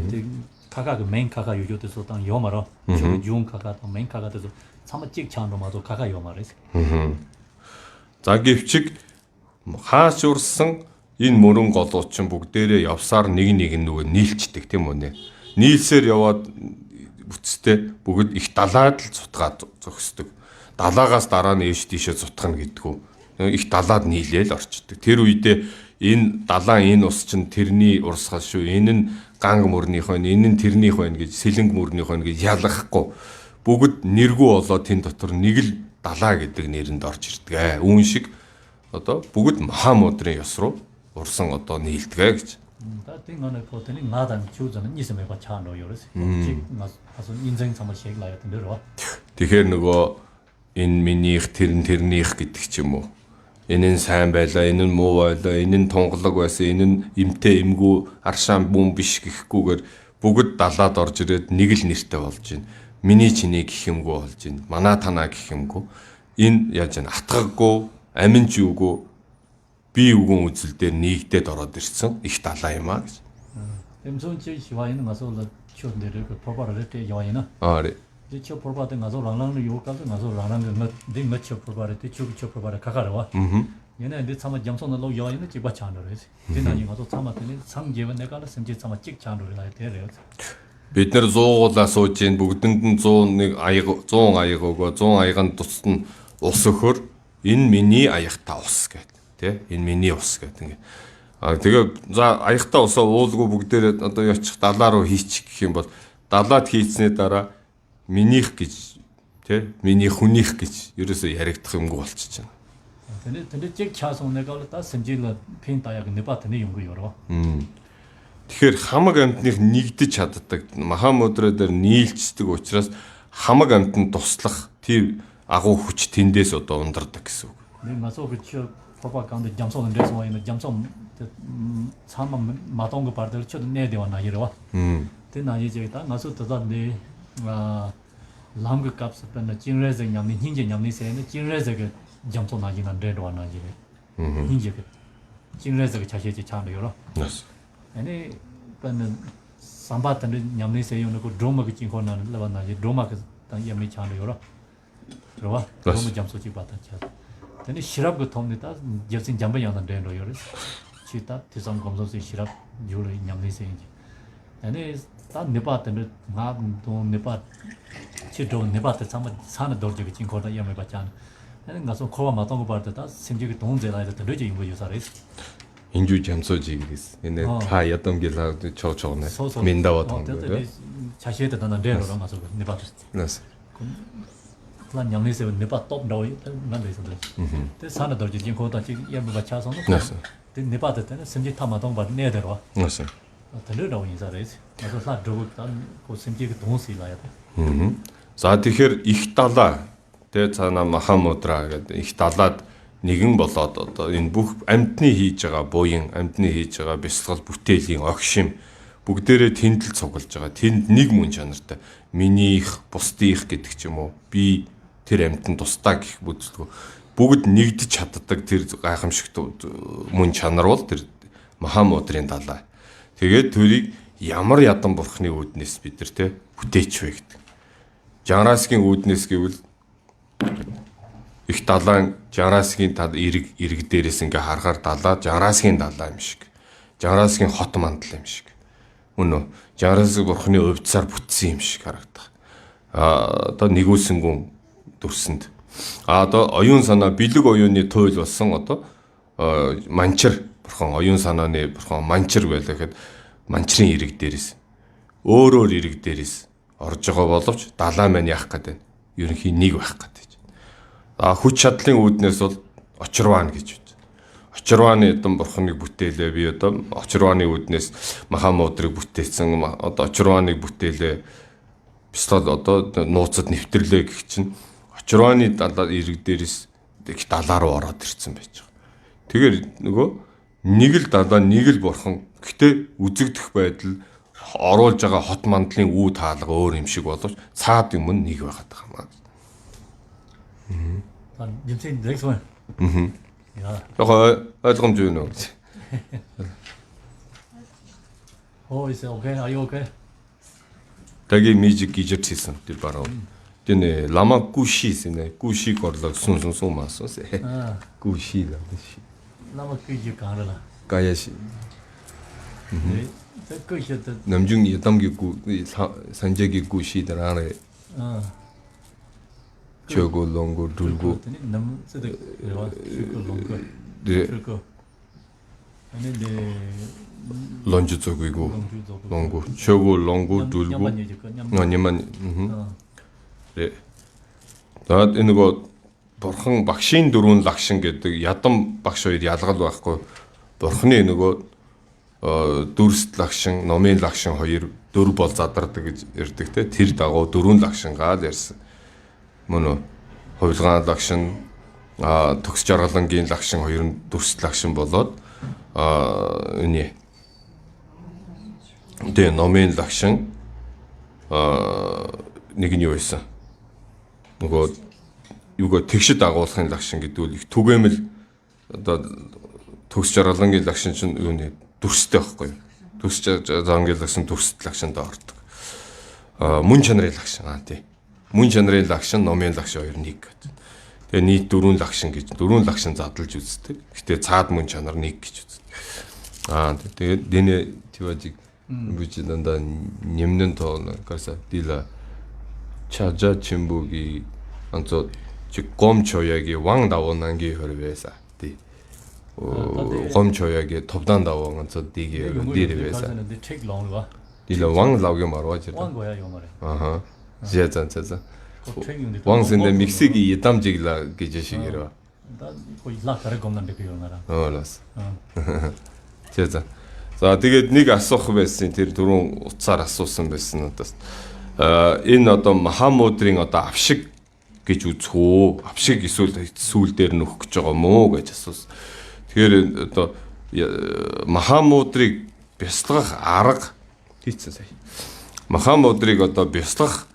가가 메인 가가 요요돼서 당 요마로 저 용 가가 메인 가가 돼서 sama 찍 차는 마도 가가 요마래서. За гэвчиг хаач урсан энэ мөрөн голуучин бүгдээрээ явсаар нэг нөгөө нийлцдэг тийм үү нэ. Нийлсээр яваад бүтцтэй бүгд их далаад л цутгаад зогсдог. Далаагаас дараа нь ээш тийшээ цутгана гэдгүү. Их далаад нийлээл орчдөг. Тэр үедээ энэ далаа энэ ус чинь тэрний урсгал шүү. Энэ нь ганг мөрнийхөө, энэ нь тэрнийх байна гэж сэлэнг мөрнийхөө гэж ялгахгүй. Бүгд нэргүй болоод тэн дотор нэг л далаа гэдэг нэрэнд орж ирдэг. Үүн шиг одоо бүгд Махамудрын ёс руу урсан одоо нийлдэг гэж. 다 띵거는 보더니 나단 주저는 있으면 봐 차노 요래서. 지금 가서 인생 참아 쉐ik 라야 된대로. Тэгэхээр нөгөө энэ минийх тэрнийх гэдэг ч юм уу. Энэ нь сайн байлаа, энэ нь муу байлаа, энэ нь тунгалаг байсан, энэ нь эмтэй эмгүү аршаан бүм биш гэхгүйгээр бүгд далаад орж ирээд нэг л нэртэй болж байна. Миний чиний гэх юмгүй болж байна. Манай танаа гэх юмгүй. Энэ яаж яана атгаггүй, амин ч юугүй бие үгэн үзэл дээр нэгдээд ороод ирсэн их далаа юм аа гэж. эм손치 시와이는 가서 쇼들을 그 포바를 때 요이나. 네. 저 포바된 가서 랑랑을 요까지 가서 랑랑을 네 몇초 포바를 때 저 포바를 가가려와. 얘네 내 참아 점선을 로 요이는 집어 차노래. 지난이 가서 참았더니 상제원 내가 심지 참아 찍 차노래 나야 돼요. Бид нэр 100 сууж ийн бүгдэнд нь 101 аяга 100 аяга өгөө 100 аяганд тусад нь ус өхөр энэ миний аягтаа ус гэдэг тий энэ миний ус гэдэг ингээд тэгээ за аягтаа усаа уулгүй бүгдээрээ одоо ячих далаа руу хийчих гэх юм бол далаад хийцний дараа минийх гэж тий миний хүнийх гэж ерөөсөө яригдах юмгүй болчихж байна. 근데 찍 차서 내가 다 심지를 핀 따야 근데 바트네 용거 열어. Тэгэхээр хамаг амьтных нэгдэж чаддаг Махамудра дээр нийлцдэг учраас хамаг амьтанд туслах тийм агуу хүч тэндээс одоо ундардаг гэсэн үг. 네 맞아 그쵸 пропаганда 점선은 돼서 와이는 점선 참아 마동 거 바들 쳐도 내대와 나 이러와. 근데 이제 다 가서 더다네 람그 값을 뺀다 진레저 냠니 흰제 냠니 세는 진레저 그 점선 나기는 데도 안 나지. 흰제 그 진레저 그 자세지 차는 열어. 아니 뺀는 삼바트는 냠니 세요는 그 드라마 그 진코나는 라바나지 드라마 그 냠니 차는 열어. 들어와. 드라마 점소지 바다 차. 근데 시랍 그 통니다 여신 잠바 양는 데로 열어. 치다 대상 검소시 시랍 요로 냠니 세인지. 아니 다 네바트는 나도 네바 치도 네바트 참아 사는 도저히 진코나 냠니 받잖아. 아니 가서 코와 마동 거 받다 심지어 동제라도 들으지 인거 요사레스. 인주 잠소지 그랬어. 근데 다 였던 길라 저네 민다와 통도. 자시에다 나는 데로랑 가서 네바트. 그래서 plan 냠니세 네바 top 나오이 난데 있어도. 근데 사는 도저히 진코다 지금 예부 받쳐서. 그래서 근데 네바트 때는 심지 타마동 받 내대로. 그래서 들으라고 인사레스. 그래서 사 드고 그 심지 그 동시 라야 돼. За тэгэхээр их далаа тэгээ цаана Махамудра гэдэг их далаад нэгэн болоод одоо энэ бүх амьтны хийж байгаа буян амьтны хийж байгаа бясалгал бүтээлийн огшим бүгдээрээ тэнд л цуглаж байгаа. Тэнд нэг мөн чанартай минийх бусдынх гэдэг ч юм уу би тэр амьтанд тусдаа гэх бүтэцлгүй бүгд нэгдэж чаддаг тэр гайхамшигт мөн чанар бол тэр Махамудрын далаа. Тэгээд тэрийг ямар ядан бурхны үүднээс бид нар те бүтээч вэ гэдэг. Жанрасгийн үүднээс гэвэл их далайн Жанрасгийн ирэг дээрээс ингээ харахаар далаа Жанрасгийн далаа юм шиг. Жанрасгийн хот мандал юм шиг. Мөн үү? Жанрасгийн бурхны өвдсаар бүтсэн юм шиг харагдах. Одоо нэгүүлсэнгүн дүрсэнд. Одоо оюун санаа бэлэг оюуны туйл болсон одоо манчир бурхан оюун санааны бурхан манчир байлаа гэхэд манчрын ирэг дээрээс өөрөөр ирэг дээрээс орж байгаа боловч далаа маань яах гэдэг нь ерөнхийн нэг байх гэдэг. Хүч чадлын үүднээс бол очирваан гэж үү. Очирвааны эдэн бурхныг бүтээлээ би одоо очирвааны үүднээс Махамудрыг бүтээсэн одоо очирвааныг бүтээлээ бисл одоо нууцад нэвтрлээ гэх чинь очирвааны далаа ирэг дээрээс их далаа руу ороод ирсэн байж байгаа. Тэгэхээр нөгөө нэг л далаа нэг л бурхан Гэхдээ үзэгдэх байдал оруулж байгаа хот мандлын үе таалга өөр юм шиг боловч цаад юм нь нэг байгаад байгаа юм. Jimsen next one. Ja. Яг ойлгомжгүй нөө гэж. Oh, is it okay? Are you okay? Таги мижик гижэрч хийсэн тэр бараа. Тэний лама гүшис нэ. Гүшиг орлог сүн маасус. Гүши да. Lama kiji kaarala. Гаяши. 네. 그 이제 남중 여담기 구 산재기 구시 들아래. 저거 롱고 둘고. 남 세대 와 롱고. 네. 그거. 아니 네. 런지 쪽이고 롱고. 저거 롱고 둘고. 냠만. 네. 나 энэ го бурхан багшийн дөрвөн лагшин гэдэг ядам багш хоёр ялгал байхгүй. Бурханы нөгөө дүрст лагшин, номын лагшин хоёр дөрв бол задардаг гэж ярьдаг те. Тэр дагуу дөрвөн лагшингаа л ярьсан. Мөн хувилгаан лагшин, төгс жаргалангийн лагшин хоёр нь дүрст лагшин болоод энэ тэ номын лагшин нэг нь юу байсан? Нөгөө юугаа тэгшид агуулгын лагшин гэдэг үл их түгээмэл одоо төгс жаргалангийн лагшин чинь юу нэ дүрстэй байхгүй юу? Төгс жаргалангийн лагшин дүрст лагшинд ордог. Мөн чанарын лагшин тий. Мөн чанарын лагшин, номын лагшин хоёр нэг гэдэг. Тэгээ нийт дөрвөн лагшин гэж дөрвөн лагшин задлж үздэг. Гэтэ цаад мөн чанар нэг гэж үздэг. Тэгээд дэне тиважиг бүжи дандаа нэмнэн тоон карса дила чажа чимбуги анцо гомчояги ван давонанги хөрвэса тий. гомчояги товдан давон анцо диги дирэвэса. Дила ван лавге марвач. Ван гоя 요 말에. 아하. 지하잔자자. 왕신데 믹스기 예담직이라 게제시기로. 나 거의 라카를 겁난데 그 요나라. 알았어. 지하자. За тэгээд нэг асуух байсан тэр дөрөв утсаар асуусан байсан надаас. Энэ одоо Махамудрын одоо авшиг гэж үзэх үү? Авшиг эсвэл сүүл дээр нөхөх гэж байгаа мó гэж асуусан. Тэгэхээр одоо Махамудрыг бясалгах арга хийцэн сая. Махамудрыг одоо бясалгах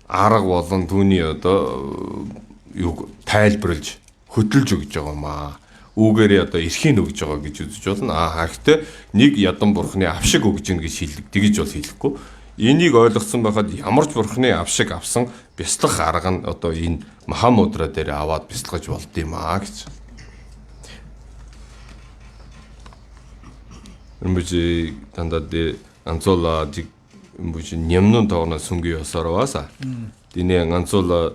арга болон түүний одоо юу тайлбарлаж хөдөлж өгч байгаа маа. Үүгээрээ одоо эрхийн өгж байгаа гэж үзэж болно. Гэхдээ нэг ядан бурхны авшиг өгж ийн гэж хэлдэг. Тэгэж бол хэлэхгүй. Энийг ойлгоцсон байхад ямар ч бурхны авшиг авсан бяцлах арга нь одоо энэ Махамудра дээр аваад бяцлагж болд юм аа гэж. Эмбүжи тандад анцола эмбүжи нямнун тоогно сүнги ёсорваса. Дине анцола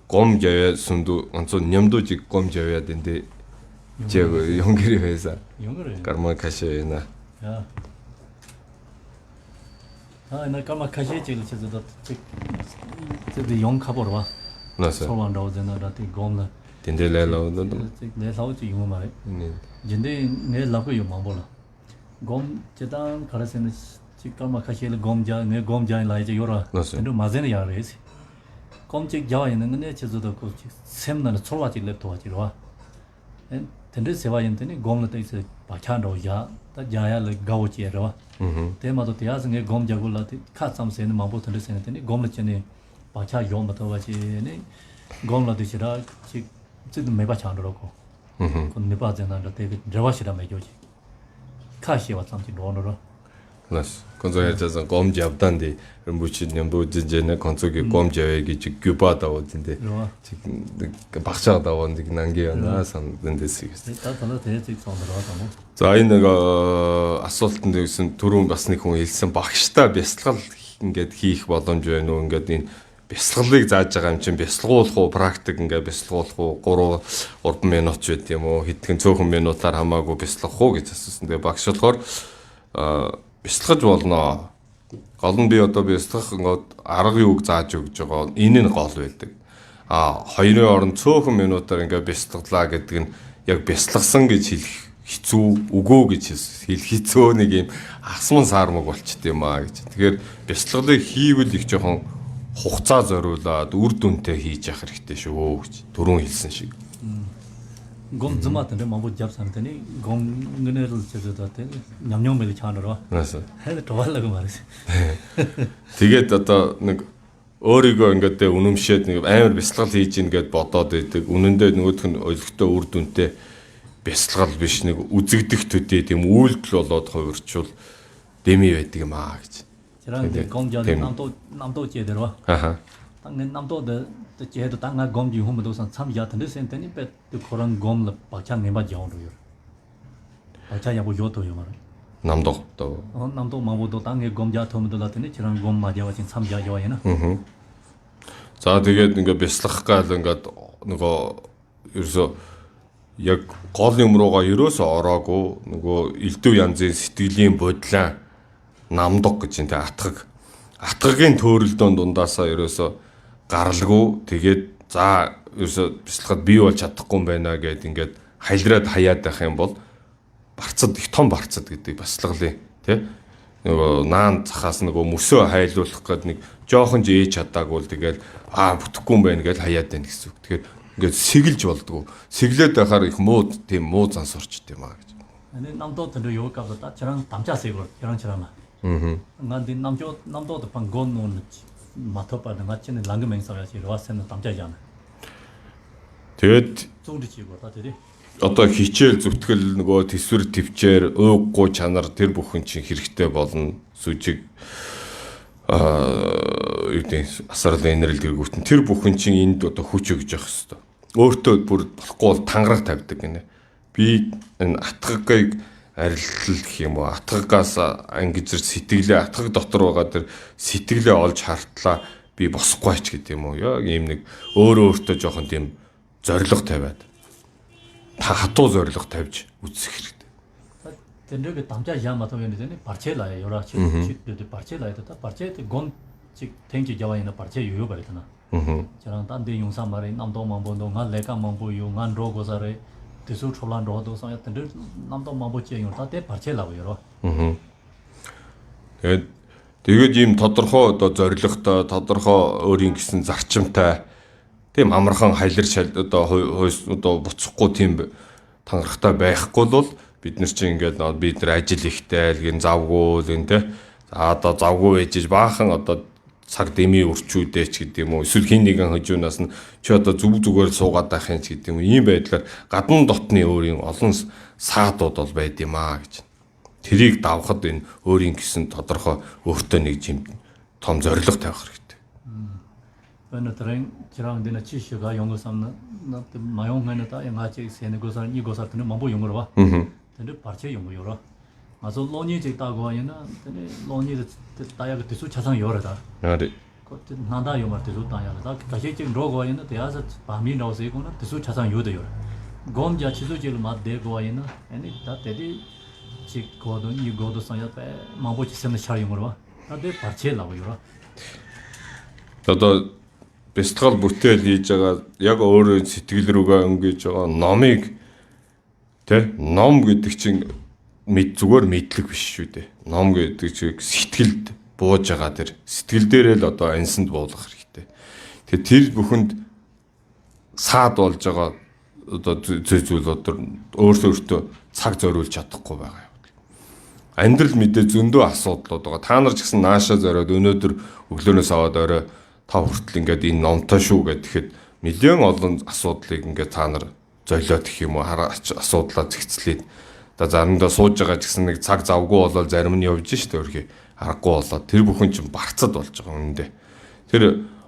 гом жавя сүнду анцол нямду жиг гом жавя дэн데 제가 연결이 회사. 연결해. 까마 카시에나. 야. 나 까마 카시에 제일 저도 저도 용 가보러 와. 나서. 소만도 전화다 곰나. 딘데레로 내 사오지 용 말해. 근데 내 라고 용 망보라. 곰 제단 가라서는 까마 카시에 곰자 내 곰자 라이제 요라. 근데 맞는 야래지. 곰직 자와 있는 건데 저도 그 샘나는 초와지 랩도와지로 와. 근데 세와인데니 곰나도 있어 바찬도 야 야야를 가오지에로 대마도 대야승에 곰자굴라티 카sam세는 마보던데 세는데니 곰나전에 바차 용부터 와지니 곰나도시라 지도 매바찬도로고 그 매바잖아도 되게 저와시라 매교지 카시와 sam지 노노로 나스 건조해져서 곰잡단데 무치 냠도 진제네 건조기 곰자에게 지 규바다 오던데 지금 박사다 온데 난게나 산는데스. 다들 대직 손들어가고. За энэ нэг асуултанд өгсөн түрүүн бас нэг хүн хэлсэн багштай бясалгал ингээд хийх боломж байна уу? Ингээд энэ бясалгалыг зааж байгаа юм чинь бясалгуулах уу, практик ингээд бясалгуулах уу, 3 минут ч байт юм уу? Хэдхэн цөөхөн минутаар хамаагүй бясалгах уу гэж асуусан. Тэгээ багш болохоор бясалгаж болно. Гол нь би одоо бясалгах ингээд арга юуг зааж өгж байгаа. Энэ нь гол байдаг. Хоёрын оронд цөөхөн минутаар ингээд бясалгалаа гэдэг нь яг бясалгасан гэж хэлэх хэцүү үгөө гэж хэлэх хэцүү нэг юм асман саармаг болчт юм аа гэж. Тэгэхээр бясалгалыг хийвэл их жоохон хугацаа зориулаад үр дүнтэй хийж явах хэрэгтэй шүү гэж түрүүн хэлсэн шиг. 곰 즈마한테 마보 잡산더니 곰 그네를 저저한테 냠냠매를 차너라. 그래서 해도 도와라고 말했어. тэгээд одоо нэг өөрийгөө ингээд үнэмшээд нэг амар бясалгал хийж ийн гэд бодоод байдаг. Үнэндээ нөгөөх нь ойлгохтой үр дүнтэй бясалгал биш нэг үзэгдэх төдий тийм үйлдэл болоод хувирчвал дэми байдаг юм аа гэж. 저랑 곰자도 남도 제대로. 아하. 당내 남도도 제도 당가 곰지 후무도선 참여하던데 센터니 배 그런 곰을 박찬 내마 정도요. 박찬 야고 요도요 말. 남도. 남도 마보도 당에 곰자 터무도 같은데 저런 곰 맞아와 지금 참여하여야나. За тэгээд ингээд бяцлах гал ингээд нөгөө ерөөсө яг гол юм руугаа ерөөсө ороогүй нөгөө элдв янзын сэтгэлийн бодлоо намдог гэж энэ атгагийн төөрөлдөөн дундаасаа ерөөсө гаралгүй тэгээд за ерөөсө бяцлахад бий болж чадахгүй юм байна гэд ингээд хайлраад хаяад байх юм бол барцад их том барцад гэдэг бяцлаглын тий нөгөө наан цахаас нөгөө мөсөө хайлуулах гээд нэг жоохон ч ээж чадаагүй л тэгээд бүтэхгүй юм байна гэж хаяад байна гэсэн үг. Тэгэхээр ингээд сэгэлж болдгоо. Сэглээд байхаар их муу тийм муу зан сурчт юм аа гэж. 아니 남도도 요가보다 저랑 담자세고 저랑 저랑. 난디 남도도 방건 놓는 마토바는 같이는 랑그맹사가지 로아스는 담자잖아. Тэгээд 좀리지고 다들이 одоо хичээл зүтгэл нөгөө төсвөр төвчээр өөгүй чанар тэр бүхэн чинь хэрэгтэй болно. Сүжиг юутэй асарлын энерги дэргүүтэн тэр бүхэн чинь энд одоо хүч өгж явах хэрэгтэй. Өөртөө бүр болохгүй бол тангараг тавьдаг гинэ. Би энэ атгагыг арилтал гэх юм уу атгагаас ангижир сэтгэлээ атгаг дотор байгаа тэр сэтгэлээ олж хартлаа би босхгүй ч гэдэг юм уу. Яг ийм нэг өөртөө жоохон тийм зориг тавиад хатуу зориг тавьж үзэх хэрэгтэй. 근데 담자 야마도 되는데 парчел아요. 여러 가지 парчел아요다. парч에 곤직 땡지 자와이나 парч에 요요 버리잖아. 저랑 단대 용사 말에 남도 망보도 가 레가 망보요 간 로고사래 대수 초란 로도 상였던데 남도 망보지 용사 때 парчел아요. 여러. Тэгээд ийм тодорхой одоо зоригтой тодорхой өөрийн гэсэн зарчимтай тийм амархан хайлар одоо буцахгүй тийм тангарахтай байхгүй бол бид нар чинь ингээд бид нар ажил ихтэй л гин завгүй л гин те одоо завгүй ээжж баахан одоо цаг дэмий өрчүүдээ ч гэдэг юм уу эсвэл хин нэгэн хажуунаас нь чи одоо зүгээр суугаад байх юм ч гэдэг юм ийм байдлаар гадна дотны өөрийн олон саадууд бол байд юм аа гэж тэрийг давхад энэ өөрийн гэсэн тодорхой өөртөө нэг юм том зориг тавих хэрэгтэй. Өнөөдөр 저랑 되는 지시가 연구 삼는 나 마용하는다 양아치 세네고사 이고사는 뭐뭐 연구로 봐. 근데 parche 연구요라. 아서 논이 있다고 하면은 근데 논이 다야 그 대수 차상 요라다. 네. 그 나다 요말 대수 다야다. 가시 지금 로고 하면은 대야서 밤이 나오서 이거는 대수 차상 요도 요라. 곰자 치수질 맛대고 하면은 아니 다 대디 지고도 이고도 상야배 마보치 셈의 차 연구로 봐. 나대 parche 나오요라. Одоо бяцлал бүтээл хийж байгаа яг өөрөө сэтгэл рүүгээ өнгөж байгаа номыг тэ ном гэдэг чинь зүгээр мэдлэг биш шүү дээ. Ном гэдэг чинь сэтгэлд бууж байгаа тэр сэтгэл дээрээ л одоо ансанд буулгах хэрэгтэй. Тэгээ тэр бүхэнд саад болж байгаа одоо зүйл одоо өөртөө цаг зориулж чадахгүй байгаа юм. Амьдрал мэдээ зөндөө асуудлууд байгаа. Та нар ч гэсэн наашаа зориод өнөөдөр өглөөнөөс аваад орой та хүртэл ингээд энэ номтой шүү гэхэд нэлээд олон асуудлыг ингээд та нар золиод гэх юм уу асуудлаа зэгцлээд одоо заримдаа сууж байгаа ч гэсэн нэг цаг завгүй болол зарим нь явж штэ өөрхий аргагүй болоод тэр бүхэн чинь барцад болж байгаа үнэндээ. Тэр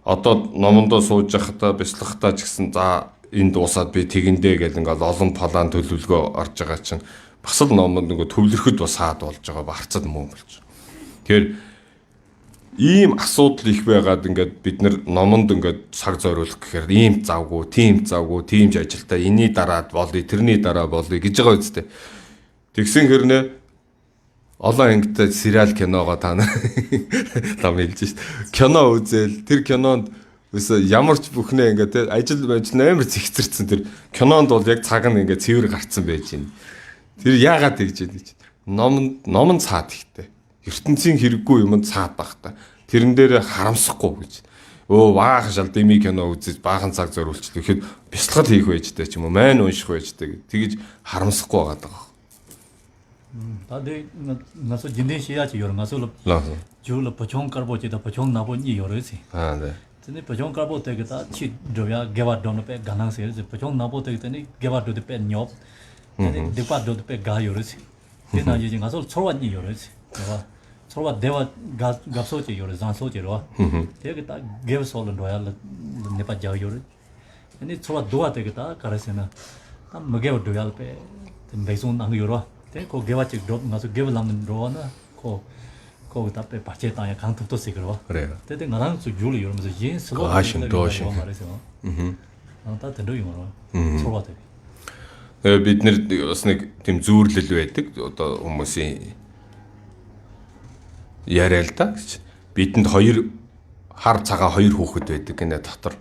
одоо номондоо сууж байхдаа бяцлахтаа ч гэсэн за энд дуусаад би тэгэндээ гэл ингээд олон план төлөвлөгөө орж байгаа чинь бас л номонд нөгөө төвлөрөхөд бас хаад болж байгаа барцад мөн болж. Тэгэхээр ийм асуудал их байгаад ингээд бид нар номонд ингээд цаг зориулах гэхээр ийм завгүй, тийм ч ажилтаа энэний дараад болъё, тэрний дараа болъё гэж байгаа үстэй. Тэгсэн хэрнээ олон ангитай сериал киногоо та нар хэлж шít. Кино үзэл тэр кинонд ямар ч бүхнээ ингээд те ажил амар зэгцэрсэн тэр кинонд бол яг цаг нь ингээд цэвэр гарцсан байж байна. Тэр яагаад тэгж яадаг чи. Ном цаад ихтэй. ертөнцийн хэрэггүй юмд цаад байх та. Тэрэн дээр харамсахгүй гэж. Баахан шал дими кино үзэж баахан цаг зориулчихдаг. Тэгэхэд бясалгал хийх байжтэй ч юм уу, майн унших байжтэй. Тэгэж харамсахгүй байгаа даа. 다들 나서 진대시야지 요런 가서 Лаа. 줄로 보총 깔보지다 보총 나보니 요러지 네. 근데 보총 깔보 때가 치 줘야 개바도는 빼 가능성이 보총 나보 때니 개바도도 빼 녀업 근데 대바도도 빼 가요러지 근데 이제 가서 초반이 요러지 내가 초반 대화 갑소지 요러 잔소지로 되게 딱 개버솔은 로얄 네파 자 요러 근데 초반 도와 되겠다 가르세나 딱 먹게 도얄 빼 매송 안 요러 그 개와직 로 가서 개발하는 로나 그 답에 받체 땅에 강통도 쓰기로 그래요. 근데 나랑 저 줄이 이러면서 예 슬로 하신 도시. 말해서 다 들어요 뭐 서로 돼 Бид нэр бас нэг тийм зүүрлэл байдаг. Одоо хүмүүсийн яриа л да гэж. Бидэнд хоёр хар цагаан хоёр хүүхэд байдаг гэнэ дотор.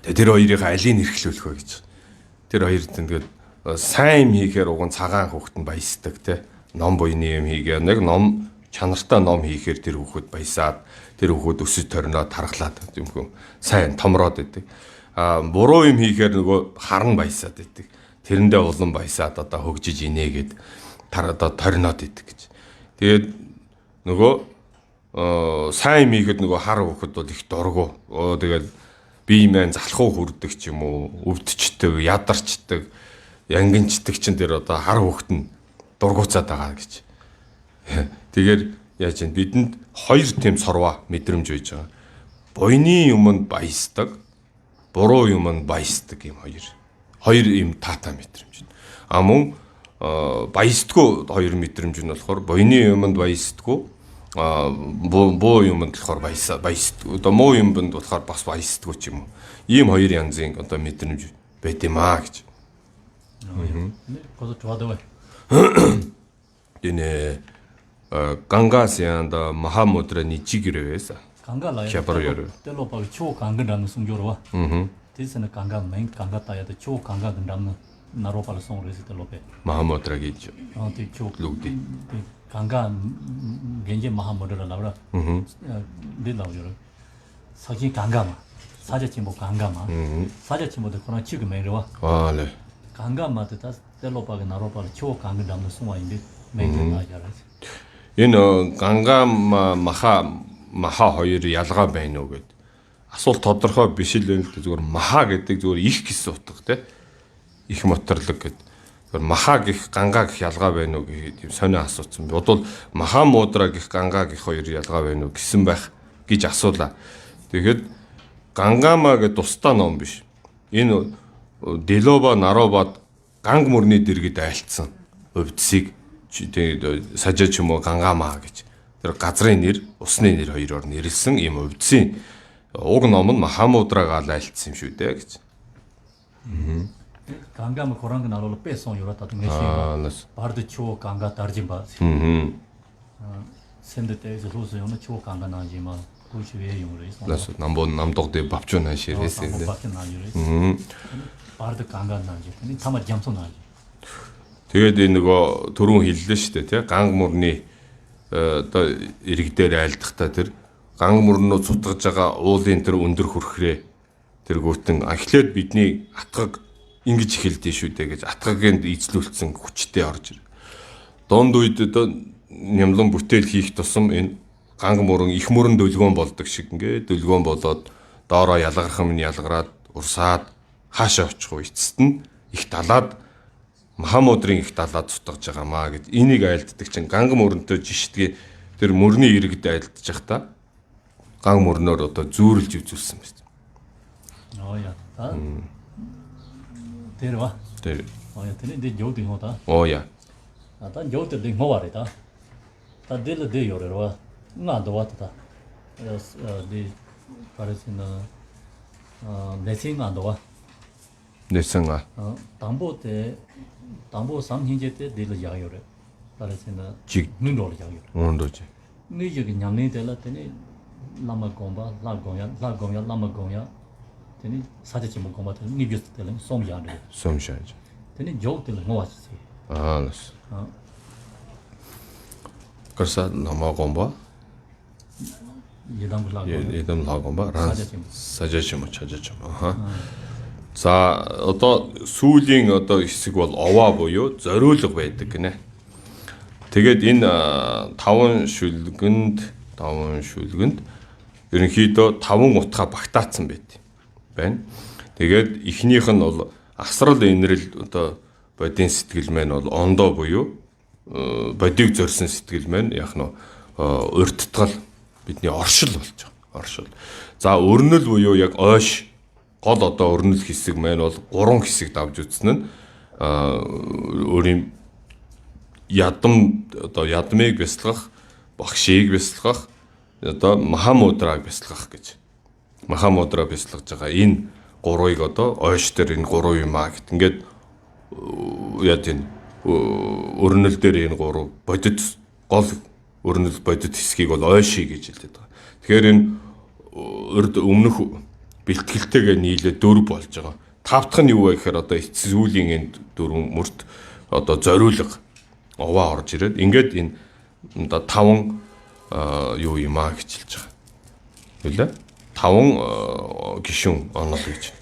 Тэгээ тэр хоёрыг алийг нэрхлүүлэх вэ гэж. Тэр хоёр тэгээд сайн юм хийхээр уг нь цагаан хүүхэд нь баясдаг те. Ном буйны юм хийгээ нэг ном чанартай ном хийхээр тэр хүүхэд баясаад тэр хүүхэд өсөж торноо тархлаад юм хөө сайн томроод байдаг. Буруу юм хийхээр нөгөө харан баясаад байдаг. Тэрэндээ улан баясаад одоо хөгжиж инээгээд одоо торноод байдаг гэж. Тэгээд нөгөө сайн юм хийхэд нөгөө хар хүүхэд бол их дургу. Тэгээд бие мэн залхуу хүрдэг ч юм уу, өвдчдэг, ядарчдаг, янгинчдаг чин дээр одоо хар хүүхэд нь дургуцаад байгаа гэж. Тэгэхээр яаж юм бидэнд хоёр тэм сорва мэдрэмж үйж байгаа. Буйны юмд баясдаг, буруу юмд баясдаг юм хоёр. Хоёр юм тата мэдрэмж. Мөн баясдгүй хоёр мэдрэмж нь болохоор буйны юмд баясдгүй, буу юмд болохоор баясдгүй. Одоо муу юмд болохоор бас баясдгүй ч юм уу. Ийм хоёр янзын одоо мэдрэмж байт юм аа гэж. 그것도 좋아도 얘네 강가시안다 마하무드라니 지기르에서 강가라요. 샤바르요르. 때로 봐 초 강근다는 성조로 와. 대신에 강가 맨 강가 따야도 초 강가 근다는 나로발 성으로 했을 때로 배. 마하무드라기 있죠. 초 루디. 강가 genje 마하무드라 나라. 네 나오요. 사진 강가마. 사제치 뭐 강가마. 사제치 뭐도 그런 지금 매로 와. 네. 강가마도 다 때로 봐가 나로발 초 강근다는 성화인데 매게 나야라지. Энэ ганга маха хоёр ялгаа байна уу гэд асуулт тодорхой биш л энэ зүгээр маха гэдэг зүгээр их гэсэн утга те их моторлог гэд зүгээр маха гэх ганга гэх ялгаа байна уу гэх тийм сонио асуусан. Бодвол маха муудра гэх ганга гэх хоёр ялгаа байна уу гэсэн байх гэж асуулаа. Тэгэхэд гангама гэдэг тусдаа ном биш. Энэ Делоба наробад ганг мөрний дэргэд айлтсан өвдсийг тэгээд сажаа ч юм уу гангамаа гэж тэр газрын нэр, усны нэр хоёроор нэрлсэн юм өвдсөн уг ном нь Махамудраг айлтсан юм шүү дээ гэж. 강가마 그런 거 나로로 빼서 요라다 등 нас. 바르드 초 강가 다르진 바. 샌드 때에서 소소요는 초 강가 나지만 고시에 용으로 있어. нас 남독대 밥준 하시랬는데. 바르드 강가 나지. 근데 타마 잠소 나지. Тэгээд энэ нөгөө түрүүн хэллээ шүү дээ тий ганг мөрний одоо иргэдээр айлдахдаа тэр ганг мөрнөө цутгаж байгаа уулын тэр өндөр хүрхрээ тэр гүйтэн эхлээд бидний атгаг ингэж эхэлдэ шүү дээ гэж атгагийн эзлүүлсэн хүчтэй орж ир. Донд үед одоо нямлан бүтээл хийх тусам энэ ганг мөрөн их мөрөн дөлгөөн болдог шиг ингээд дөлгөөн болоод доороо ялгархам нь ялгараад урсаад хаашаа очих вэ эцэст нь их далаад Махамудрын их далаад цутгаж байгаамаа гэд энийг айлддаг чинь ганг мөрөнтэй жишдгээ тэр мөрний иргэд айлдж явахдаа ганг мөрнөөр одоо зүүрлж үзүүлсэн байна. Я. Тэр ва. Тэр. Я тэр дэ жоод юм да. Я. Та жоод дэ ховарэ да. Та дэл дэ ёрэрва. Наад вата. Дэ парасина 레싱 안도와 내생아 담보 삼hin제 때 될 야요래 따라서는 직 눈으로 야요 온도지 네 저기 냠네 될라 때니 라마 공바 라공야 라마 공야 때니 사제치 뭐 공바 때 니비스 때는 솜야네 솜샤지 때니 조 때는 뭐 왔지 알았어 그래서 남아 공부 예담글라고. 예담하고 봐. 사자침. 사자침 찾아침. 아하. За одоо сүүлийн одоо хэсэг бол овоо буюу зориулга байдаг гинэ. Тэгээд энэ 5 шүлгэнд ерөнхийдөө 5 утга багтаацсан байна. Тэгээд эхнийх нь бол асрал инрэл одоо бодийн сэтгэл маань бол ондоо буюу бодийг зорьсон сэтгэл маань яг нь урьдтгал бидний оршил болж байгаа. Оршил. За өрнөл буюу яг ойш гол одоо өрнөл хэсэг маань бол 3 хэсэг давж үзсэн нь өөрийн ядмыг бясалгах, багшийг бясалгах, одоо махамудраг бясалгах гэж. Махамудра бясалгаж байгаа энэ 3-ыг одоо ойш дээр энэ 3 юм аа гэт. Ингээд яа тийм өрнөл дээр энэ 3 бодит гол өрнөл бодит хэсгийг бол ойший гэж хэлдэг байгаа. Тэгэхээр энэ урд өмнөх бэлтгэлтэйгээ нийлээ 4 болж байгаа. 5 дахь нь юу вэ гэхээр одоо эцсүүлийн энэ 4 мөрт одоо зориулга овоо орж ирээд ингээд энэ одоо 5 юу юм аа гэж хэлж байгаа. Үлээ? 5 гишүүн онол гэж.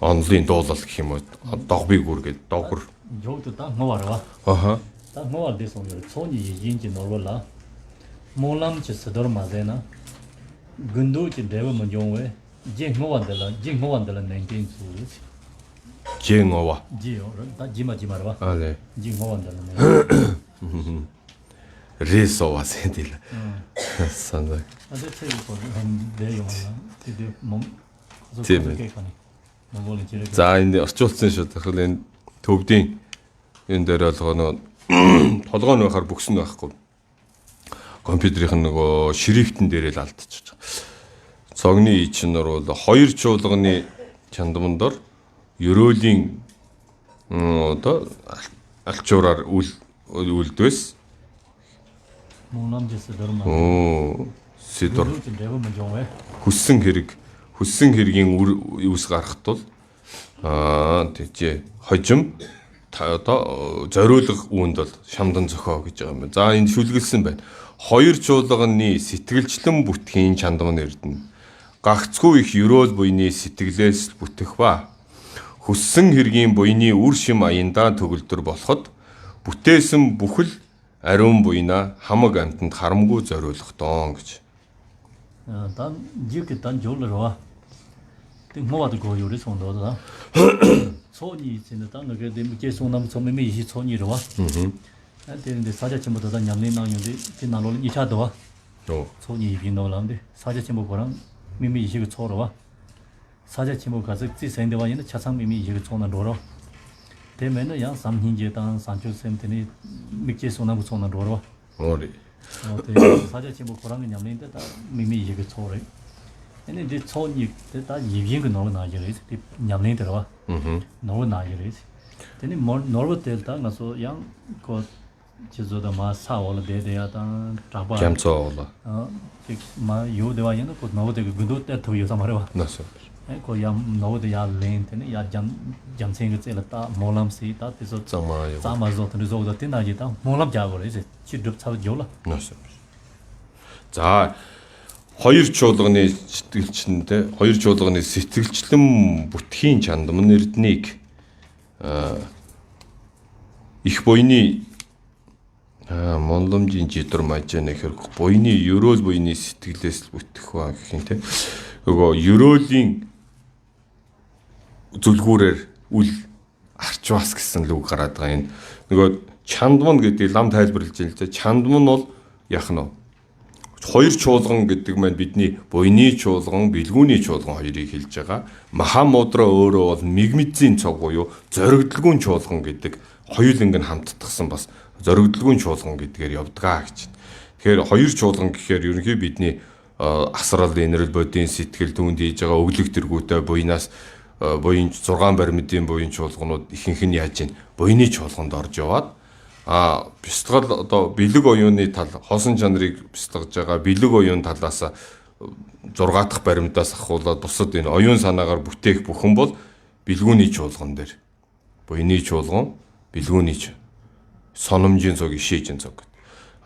Онлын дуулал гэх юм уу? Догбыг үргээд доггор. 저것도 딱 먹어라. 아하. 딱 먹을 때 손으로 손이 이긴지 놀라. 몰람치 서더 맞잖아. 근도지 내보면 용왜 이제 먹어한다라 냉긴 수지. 쟁어와. 지요. 다 지마지마라. 아 네. 지 먹어한다라. 레소와 센딜. 산다. 아저 책이 한 내용이야. 근데 몸 За энэ орчуулсан шүү. Тэгэхээр энэ төвдийн энэ дээр болгоно толгой нь байхаар бүкс нь байхгүй. Компьютерийн нөгөө шрифтэн дээрээ л алдчихж байгаа. Цогны чинь бол 2 чуулганы чандман дор ерөөлийн одоо алчуураар үлдвэс. 몰람치 서더 Сэдвэр 내보면 용왜 хүссэн хэргийн үс гарахт бол тийч хожим одоо зориулга үүнд бол шамдан зохио гэж байгаа юм. За энэ шүлгэлсэн байна. 2 чуулганы сэтгэлчлэн бүтхийн чандман эрдэнэ. Гагцгүй их ерөөл буйны сэтгэлээс бүтэх ба хүссэн хэргийн буйны үр шим аяндаа төгөлдөр болоход бүтээсэн бүхэл ариун буйна хамаг амтанд харамгүй зориулах доон гэж. 단 지역에 단 졸러와. 그 뭐와도 고요리 손도다. 손이 있는 단 그게 되게 손남 손매매 이시 손이로 와. 근데 사자침보다 단 냠내 나오는데 지나로는 이차도 와. 손이 비노람데 사자침보 거랑 미미 이시가 초로 와. 사자침보 가서 지생대와 있는 차상 미미 이시가 초는 로로. 되면은 양 삼hin제 단 산초 셈테니 미제 손남 손은 로로. 오리. 사자침보 거랑은 냠내인데 다 미미 이시가 초로. 근데 이제 손이 다 이비인 거 너무 나지래. 냠내 들어와. 너무 나지래. 근데 뭐 너로 될다 가서 양그 지저다 마 사월 대대야다 잡아. 겸초라. 마 요대와 얘는 그 너도 그 근도 때 더 요사 말해 봐. 나서. 그 너도 야 렌트네 야 잠생이 цел다 몰람시 다 그래서 정말 자마저 들어서 되나지다. 몰람 잡으래 이제 지럽 차도 졸라. 나서. 자 2 чуулганы сэтгэлчэндээ 2 чуулганы сэтгэлчлэн бүтхийн чандман эрднийг их буйны монломжийн жидэр мажны хэрэг буйны ерөөл буйны сэтгэлээс л бүтэх ба гэх юм те. Нөгөө ерөөлийн зүлгүүрээр үл арчвас гэсэн л үг гараад байгаа. Энэ нөгөө чандман гэдэг лам тайлбарлаж байна л те. Чандман бол яг нь 2 чуулган гэдэг маань бидний буйны чуулган, бэлгүүний чуулган хоёрыг хэлж байгаа. Махамудра өөрөө бол мигмидзийн цог буюу зоригдлгүй чуулган гэдэг хоёуланг нь хамтдагсан бас зоригдлгүй чуулган гэдгээр явдгаа гэж. Тэгэхээр 2 чуулган гэхээр ерөнхий бидний асрал инрэл бодийн сэтгэл түүнд хийж байгаа өглөг тэргүүтэй буйнаас буйн 6 баримтын буйн чуулганууд ихэнх нь яаж ийн буйны чуулганд орж яваад бясалгал одоо бэлэг оюуны тал хоосон чанарыг бясалгаж байгаа бэлэг оюун талаас 6 дахь баримтаас ахуулаад бусад энэ оюун санаагаар бүтээх бүхэн бол бэлгүүний чуулган дээр буйны чуулган бэлгүүний сономжийн цог ишээжин цог.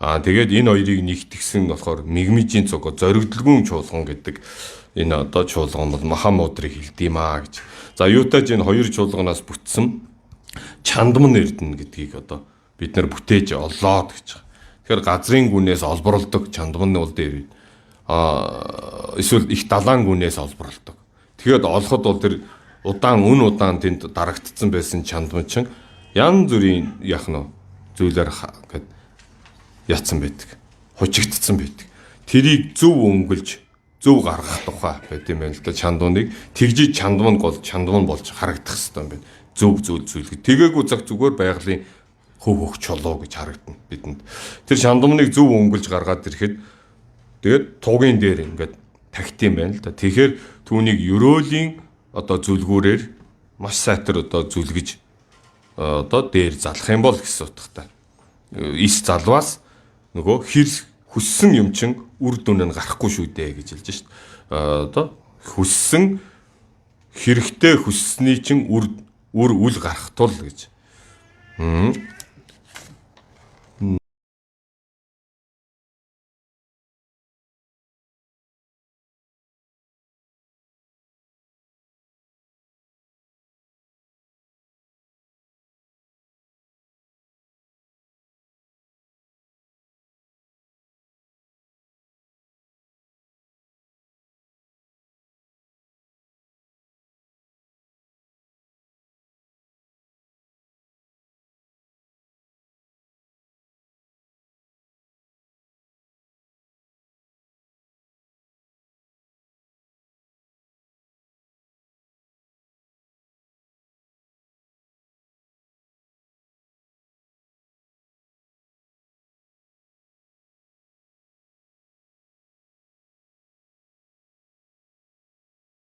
Тэгээд энэ хоёрыг нэгтгэсэн болохоор мигмижийн цог зоригдлгүй чуулган гэдэг энэ одоо чуулган бол Махамудрыг хэлдэм гэж. За юутаж энэ хоёр чуулганаас бүтсэн Чандман Эрдэнэ гэдгийг одоо бид нар бүтээж олоод гэж. Тэгэхээр газрын гүнээс олборлдог Чандман бол дээр эсвэл их далайн гүнээс олборлдог. Тэгээд олоход бол тэр үн удаан тэнд дарагдсан байсан Чандман чин янз бүрийн яах нь зүйлээр гэд яцсан байдаг. Хужигдсан байдаг. Тэрийг зөв өнгөлж зөв гаргах тухай байт юм байна л да. Чандманыг тэгжиж Чандман болж харагдах хэрэгтэй юм байна. Зөв зүйлгээ. Тэгээгүй цаг зүгээр байгалийн хөх чулуу гэж харагдана бидэнд. Тэр Чандманыг зөв өнгөлж гаргаад ирэхэд тэгээд тугийн дээр ингээд тагт юм байна л да. Тэгэхээр түүнийг ерөөлийн одоо зүлгүүрээр маш сайтар одоо зүлгэж одоо дээр залах юм бол гэсэн утгатай. Ис залваас нөгөө хэр хүссэн юм чин үр дүн нь гарахгүй шүү дээ гэж хэлж шít. Одоо хүссэн хэрэгтэй хүссний чин үл гарах тул гэж.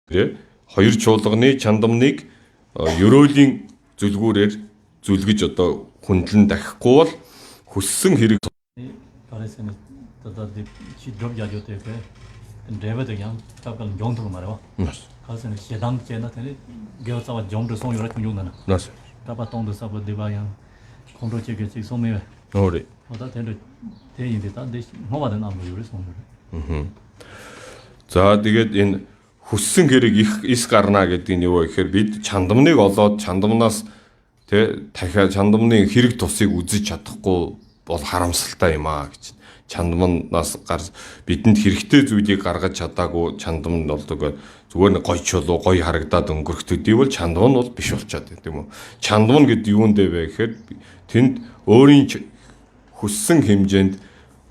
Хоёр чуулганы Чандманыг ерөөлийн зүлгүүрээр зүлгэж одоо хүндлэн дахихгүй бол хүссэн хэрэг Parece que si drop ya yo te que debe de yang tapal jong to maro. Kasen sedang chena tene geo sa jong de song yo ra chung na. 나스. Tapa tong de sa de ba yang kontrol che ke so me. 우리. Oda tene te yin de ta de mo ba de na mo yo song yo. За тэгээд энэ хүссэн хэрэг их ис гарна гэдэг нь юу вэ гэхээр бид Чандманыг олоод Чандманаас дахиад Чандманы хэрэг тусыг үзэж чадахгүй бол харамсалтай юм аа гэж. Чандманаас бидэнд хэрэгтэй зүйлийг гаргаж чадаагүй Чандман болдог зүгээр нэг гоё чулуу гоё харагдаад өнгөрөх төдий бол Чандман бол биш болчиход байна тийм үү. Чандман гэдэг юунд вэ гэхээр тэнд өөрийн хүссэн хэмжээнд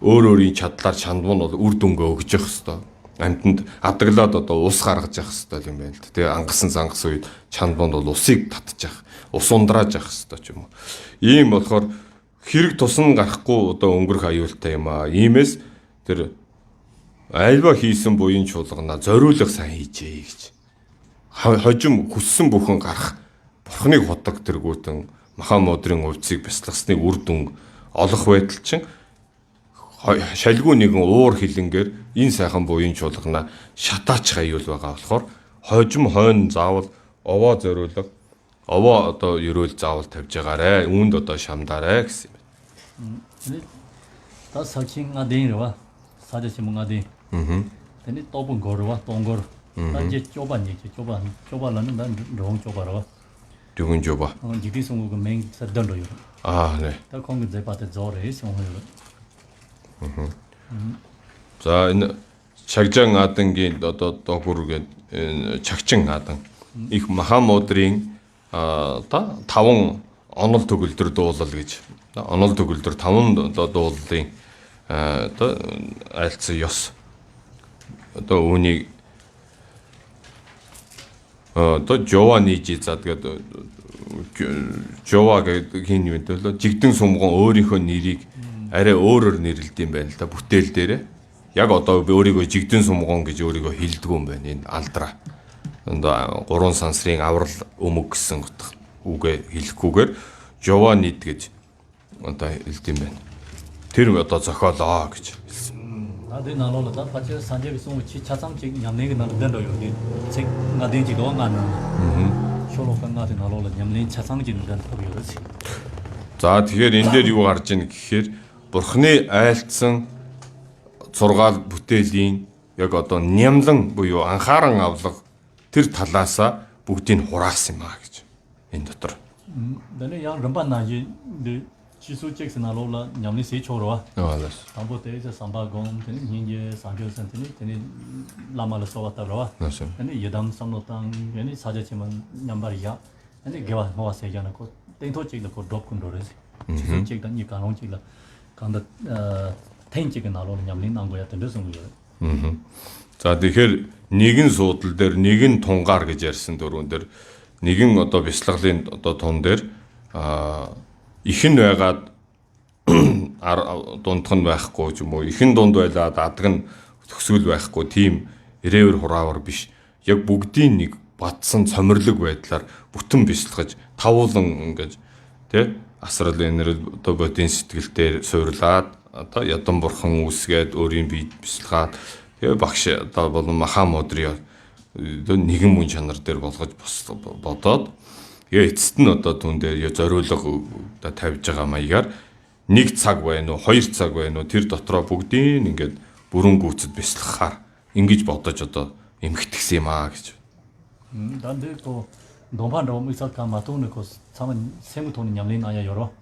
өөрийн чадлаар Чандман бол үр дүнгээ өгж явах хэрэгтэй. Амтнд адаглаад одоо ус гаргаж явах хэрэгтэй юм байна л да. Тэгээ ангасан зангас үед Чандманд бол усыг татчих, ус ундрааж явах хэрэгтэй ч юм уу. Ийм болохоор хэрэг тусан гарахгүй одоо өнгөрөх аюултай юм аа. Иймээс тэр альва хийсэн буян чуулгана зориулах сайн хийжээ гэж. Хожим хүссэн бүхэн гарах бурхныг худаг тэргүүтэн Махамудрын увцыг бясалгасныг үр дүн олох байтал чинь шалгүй нэгэн уур хилэнгээр энэ сайхан буян чуулгана шатаач аюул байгаа болохоор хожим хойно заавал овоо зориулга овоо одоо ерөөл заавал тавьж байгаарэ. Үүнд одоо шамдаарэ гэсэн юм байна. Та сачин адин рва саде симун адин. Тэний тобун горва тонгор. Та je 좁아라는 난 롱 좁아라. Дүгэн жоба. 지디 송고 맹 사던 로요. 네. 다 공부 제파테 저래 송요. За энэ чагжан адангийн одоо хүргээд чагчин адан их Махамудрын та 5 онол төгөлдөр дуулал гэж. Онол төгөлдөр 5 дуулалын одоо айлцсан ёс. Одоо үүнийг одоо Жовани жизад гэдэг Жова гэдэг хин юм дээ л жигдэн сумган өөрийнхөө нэрийг арай өөрөөр нэрлэдэг юм байна л да бүтээл дээрээ. Яг одоо өөрийгөө жигдэн сумган гэж өөрийгөө хэлдэг юм байна энэ алдраа. Одоо 3 сансрын аврал өмг гэсэн үгээ хэлэхгүйгээр Жованид гэж одоо хэлдэг юм байна. Тэр одоо зохиолоо гэж хэлсэн. 나도 나로다 같이 산재비 송 차상직 냠내게 나는데도 여기 책 나든지 도 가는 쇼로 간가데 나로라 냠내 차상직 난 법이었지. За тэгэхээр энэ дээр юу гарч ийн гэхээр Бурхны айлтсан зургаал бүтээлийн яг одоо нямлан буюу анхааран авлага тэр талаасаа бүгдийг хураасан юм аа гэж энэ дотор. Дэнэ яа рамбан наji 데 지수적인 나로라 냠니 세초로와. 알았어. 담보대 이제 삼바공 되는 인제 상교선들이 되는 라마르서 왔다로와. 알았어. 근데 예담 삼로당 괜히 사제지만 냠바리야. 근데 개와 모아세잖아. 그 땡토직도 그 롭군도레지. 지수적인 이 가능직라. 간다 텐직의 나로는 냠니 난 거야 된다 성이요. За тэгэхээр нэгэн суудал дээр нэгэн тунгаар гэж ярьсан дөрвөн дээр нэгэн одоо бяцлаглалын одоо тун дээр ихэн байгаад дундх нь байхгүй ч юм уу ихэн дунд байлаад адаг нь төгсгөл байхгүй тийм ирээвэр хураавар биш яг бүгдийн нэг батсан цомирлог байдлаар бүтэн бяцлагаж тавуулан ингэж тий асрал энер одоо бодийн сэтгэлдээр суйрлаад одоо ядан бурхан үүсгээд өөрийн бие бяцлагаад тэгээ багш одоо болон Махамудрын нэгэн мөн чанар дээр болгож бодоод тэгээ эцэст нь одоо түн дээр зориулга одоо тавьж байгаа маягаар нэг цаг байна уу, хоёр цаг байна уу тэр дотроо бүгдийн ингээд бүрэн гүйцэд бяцлахаар ингэж бодож одоо эмхэтгсэн юм аа гэж. 단데 또 동반로 미사카 마토는 그 사만 생토는 냠린 아야 여러.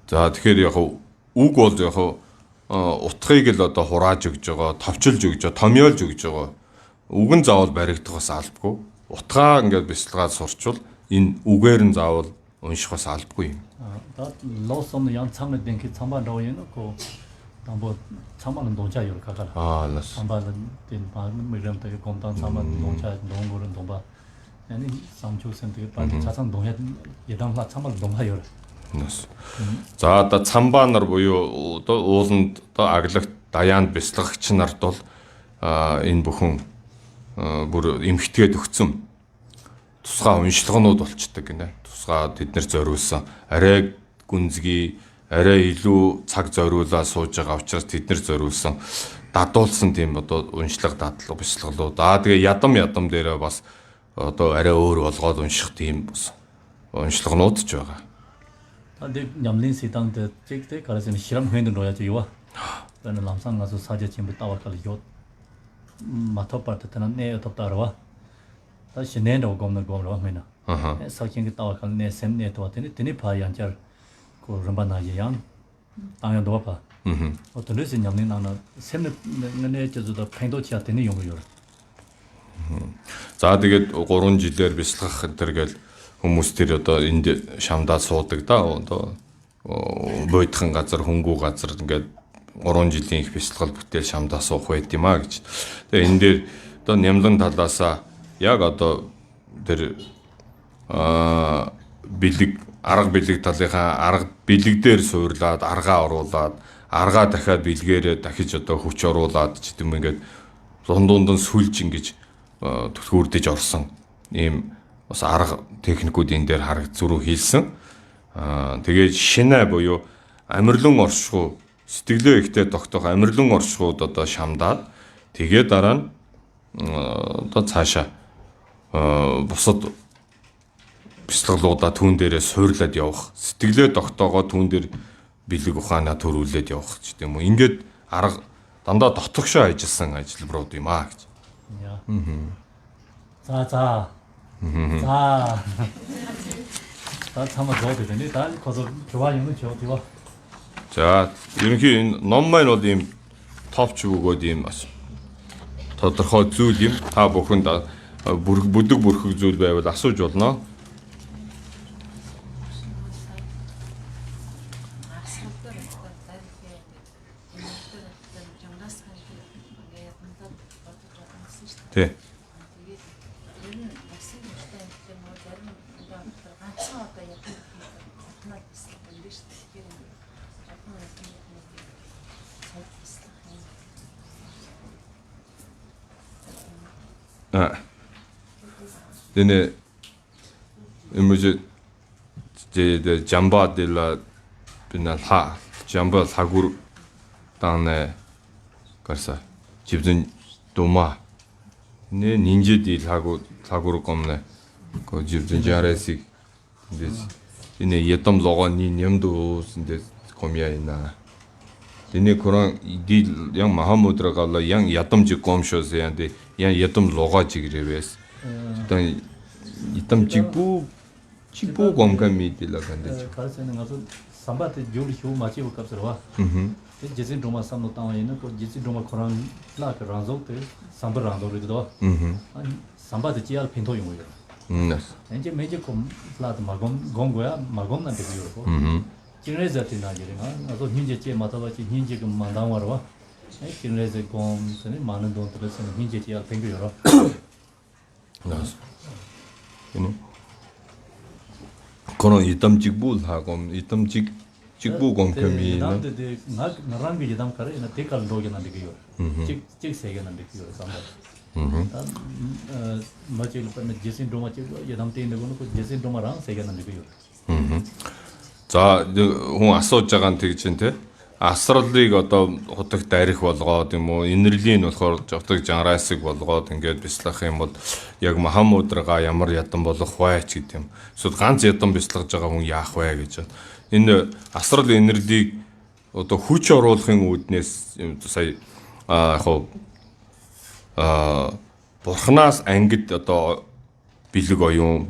За тэгэхээр яг үг бол яг утгыг л одоо хурааж өгж байгаа, товчилж өгж байгаа, томьёолж өгж байгаа. Үг нь заавал баригдахаас албагүй. Утгаа ингээд бяцлагаад сурчвал энэ үгээр нь заавал уншихаас албагүй юм. 다 로섬의 양 참을 땡기 참반로에는 그 담보 참반은 동자요 가가라. 알았어. 참반은 된 마음 이름도 공단 참반 동자 농고는 동바. 아니 상주센터 빠지 자산 동해 예당라 참반 동하요. Нас. За одоо цамбаа нар буюу одоо ууланд одоо аглагт даяанд бяцлагч нарт бол энэ бүхэн бүр эмхтгээд өгцөн тусгай уншлагнууд болчдөг гинэ. Тусгай тэднэр зориулсан арай гүнзгий арай илүү цаг зориулаад сууж байгаа учраас тэднэр зориулсан дадуулсан тийм одоо уншлага дадлага бяцлаглууд. Тэгээ ядам дээрээ бас одоо арай өөр болгоод унших тийм уншлагнууд ч байгаа. 근데 냠린 시당데 찍대 가라서 실험 회는 넣어야지 요와. 나는 남산 가서 사제 전부 따와갈 요 마토파트는 내 덮다로와. 다시 내로 검는 거로 하면은. 사진이 따와갈 내 샘내 도와더니 드니 파이안절 그 럼바나이양 당연도 봐. 어떤 레슨 냠린 나나 샘내 내 저도 팽도치야 되는 용어요. За тэгээд 3 жилээр бяцлах энэ хүмүүс тэр одоо энд шамдаа суудаг да одоо бойтхон газар хөнгүү газар ингээд 3 жилийн их бяцлал бүтээл шамдаа суух байт юм а гэж. Тэгээ энэ дээр одоо нямлан талаасаа яг одоо тэр бэлэг арга бэлэг талынхаа арга бэлэг дээр суурлаад аргаа оруулаад аргаа дахиад бэлгээрээ дахиж одоо хүч оруулаад ч гэдэм ингээд дундуунд сүлж ингэж түлхүүрдэж орсон ийм бас арга техникүүдийн дээр харагд зүрх хийлсэн. Тэгээд шинэ буюу амирлан оршихуй сэтгэлээ ихтэй тогтоох амирлан оршихуйд одоо шамдаад тэгээд дараа нь одоо цаашаа бусад бяцлаглуудаа түүн дээрээ суурлаад явах сэтгэлээ тогтоогоо түүн дээр бэлэг ухаанаа төрүүлээд явах ч гэдэм үү. Ингээд арга дандаа дотгошоо ажилласан ажилбарууд юм аа гэж. 자. 자. 다 참아 줘도 되네. 다 거기서 좋아요는 줘. За ерөнхий энэ ном маань бол ийм топч өгөөд ийм бас тодорхой зүйл юм. Та бүхэнд бүдэг бүрхэг зүйл байвал асууж болно. Тэ. Dene emoji de jamba de la binal ha jamba sagur tane karsa 집든 도마 네 닌제디 사고로 겁네 그 집든 자레식 근데 이네 예덤 로가 니 냠도 근데 комьяина. Тэний Коран идил ян Махамудрагала ян ядамжиг гомшоос янди ян ядам лугаа жигрэвэс. Тэн ядамжигбу чибу гомгами дила ган데. 가르치는 것은 삼바트 요리 효 마치고 값으로 제진 도마 삼노 땅에는 그 제진 도마 코란 라그 란족데 삼바 란도리도 아니 삼바트 지알 핀토 용어요. 이제 매제 콤 라드 마곰 곰고야 마곰나 되고요. 진레자티 나지리가 나도 흰제 제 마다바치 흰제 그 만당와로 진레제 곰 전에 많은 돈 들었으면 흰제 지알 팽겨요. 나스. 그런 이땀직부 하고 이땀직부 공평이 나한테 나랑 게 예담 가래 나 대깔 로게 난데 그요. 직 세게 난데 그요 삼바. 마치를 빠면 제신 도마 치 예담 때인데 거는 그 제신 도마랑 세게 난데 그요. За хүн асууж байгаа нь тэгжинтэй. Асралыг одоо худаг дайрах болгоод юм уу, инэрлийн болохоор жавтаг жанраасыг болгоод ингээд бяцлах юм бол яг Махамудрага ямар ядан болох вэ ч гэдэг юм. Эсвэл ганц ядан бяцлагж байгаа хүн яах вэ гэж. Энэ асрал инэрлийг одоо хүч оруулахын үүднээс сая бурхнаас ангид одоо бэлэг оюун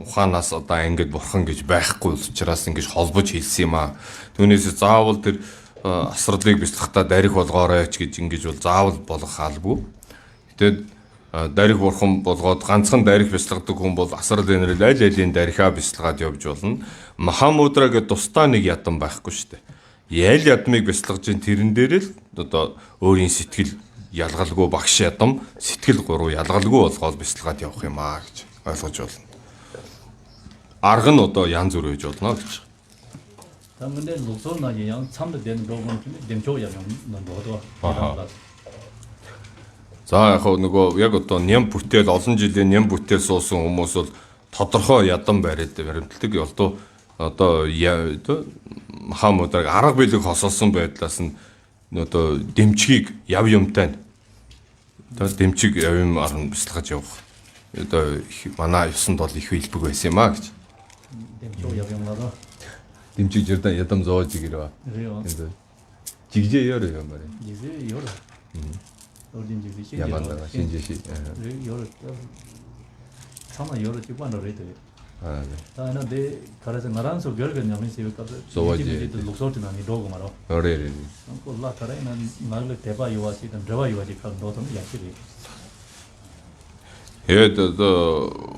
ухаанаас одоо ангид бурхан гэж байхгүй учраас ингэж холбож хэлсэн юм аа. Түүнээс заавал тэр асралыг бяцлахтаа дарих болгоорой ч гэж ингэж бол заавал болох хаалгүй. Тэгэд дарих бурхан болгоод ганцхан дарих бяцлагдаг хүн бол асрал энерл аль алийн дарихаа бяцлагаад явж болно. Махамудра гэдэг тусдаа нэг ядан байхгүй шүү дээ. Ял ядмыг бяцлагж ин тэрэн дээр л одоо өөрийн сэтгэл ялгалгүй багш ядам сэтгэл гурав ялгалгүй болгоод бяцлагаад явах юм аа гэж ойлгож байна. Арга нь одоо янз бүр байж болно гэж. 근데 녹소나 양 참도 되는 거는 댐초야 는 뭐도. За яг нөгөө яг одоо ням бүтээл олон жилийн ням бүтээл суусан хүмүүс бол тодорхой ядан баримтлагдаг ялдуу одоо Махамудраг арга билег хосолсон байдлаас нь одоо дэмчгийг яв юмтай одоо дэмчиг яв юм арна бяцлагаж явах одоо манай ёсонд бол их хэлбэг байсан юм аа гэж. 댐초 яв юмлаа. Дэмчиг жирдэн ядам зоож игэрээ. Жигжээ ёроо юм байна. 이제 여러 어딘 집이 야만다가 신지시. 여러 참아 여러 집안으로 해도 아, 네. 다는데 가라서 나란서 결근 냐면 세우까 소와지 녹소트나 니 로고 말어. 어레레. 콜라 가라이나 나를 대바 요와시든 저바 요와시 칸 도던 약실이. Тэгээд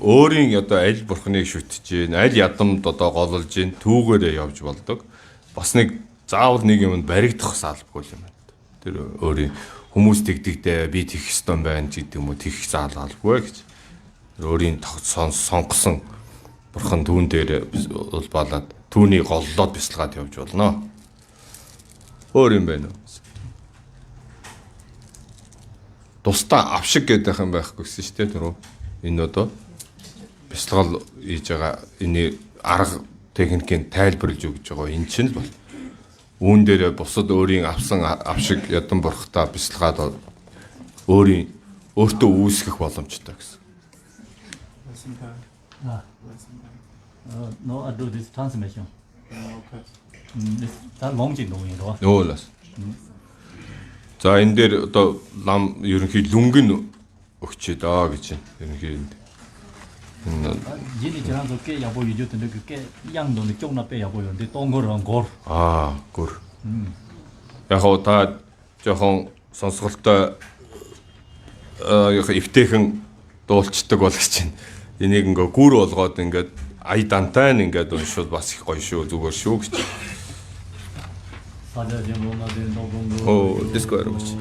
өөрийн одоо аль бурхныг шүтж гин, аль ядамд одоо гололж гин, түүгээрээ явж болдог. Бас нэг заавал нэг юмд баригдах салбгүй юм байна. Тэр өөрийн хүмүүс тэгдэгдээ би тэгэх ёстой байна гэдэг юм уу, тэгэх заалгалгүй гэж. Өөрийн сонгосон бурхан түүн дээр улбаалаад түүний голлоод бяцлагаад явж болно. Өөр юм байна уу? Тусдаа авшиг гэдэг юм байхгүй гэсэн шүү дээ түрүү. Энэ одоо бяцлагал хийж байгаа энэ арга техникийн тайлбарлаж өгч байгаа. Энэ чинь л бол үүн дээр бусад өөрийн авсан авшиг ядан бурхтаа бяцлагаад өөртөө үүсгэх боломжтой гэсэн. No, I do this transmission. Okay. That long jig no you know. Нөөлөөс. За энэ дээр одоо лам ерөнхий лүнгэн өгчээ даа гэж байна. Ерөнхий Жили 저랑 그게 야보 유저들 그게 양도는 쪽나 빼 야보였는데 동거랑 골. гүр. Яг хоо та жоохон сонсголтой яг эвтэйхэн дуулцдаг болж чинь. Энийг ингээ гүр болгоод ингээд ай дантай ингээд уншвал бас их гоё шүү зүгээр шүү гэж. Оо, диско ярмч.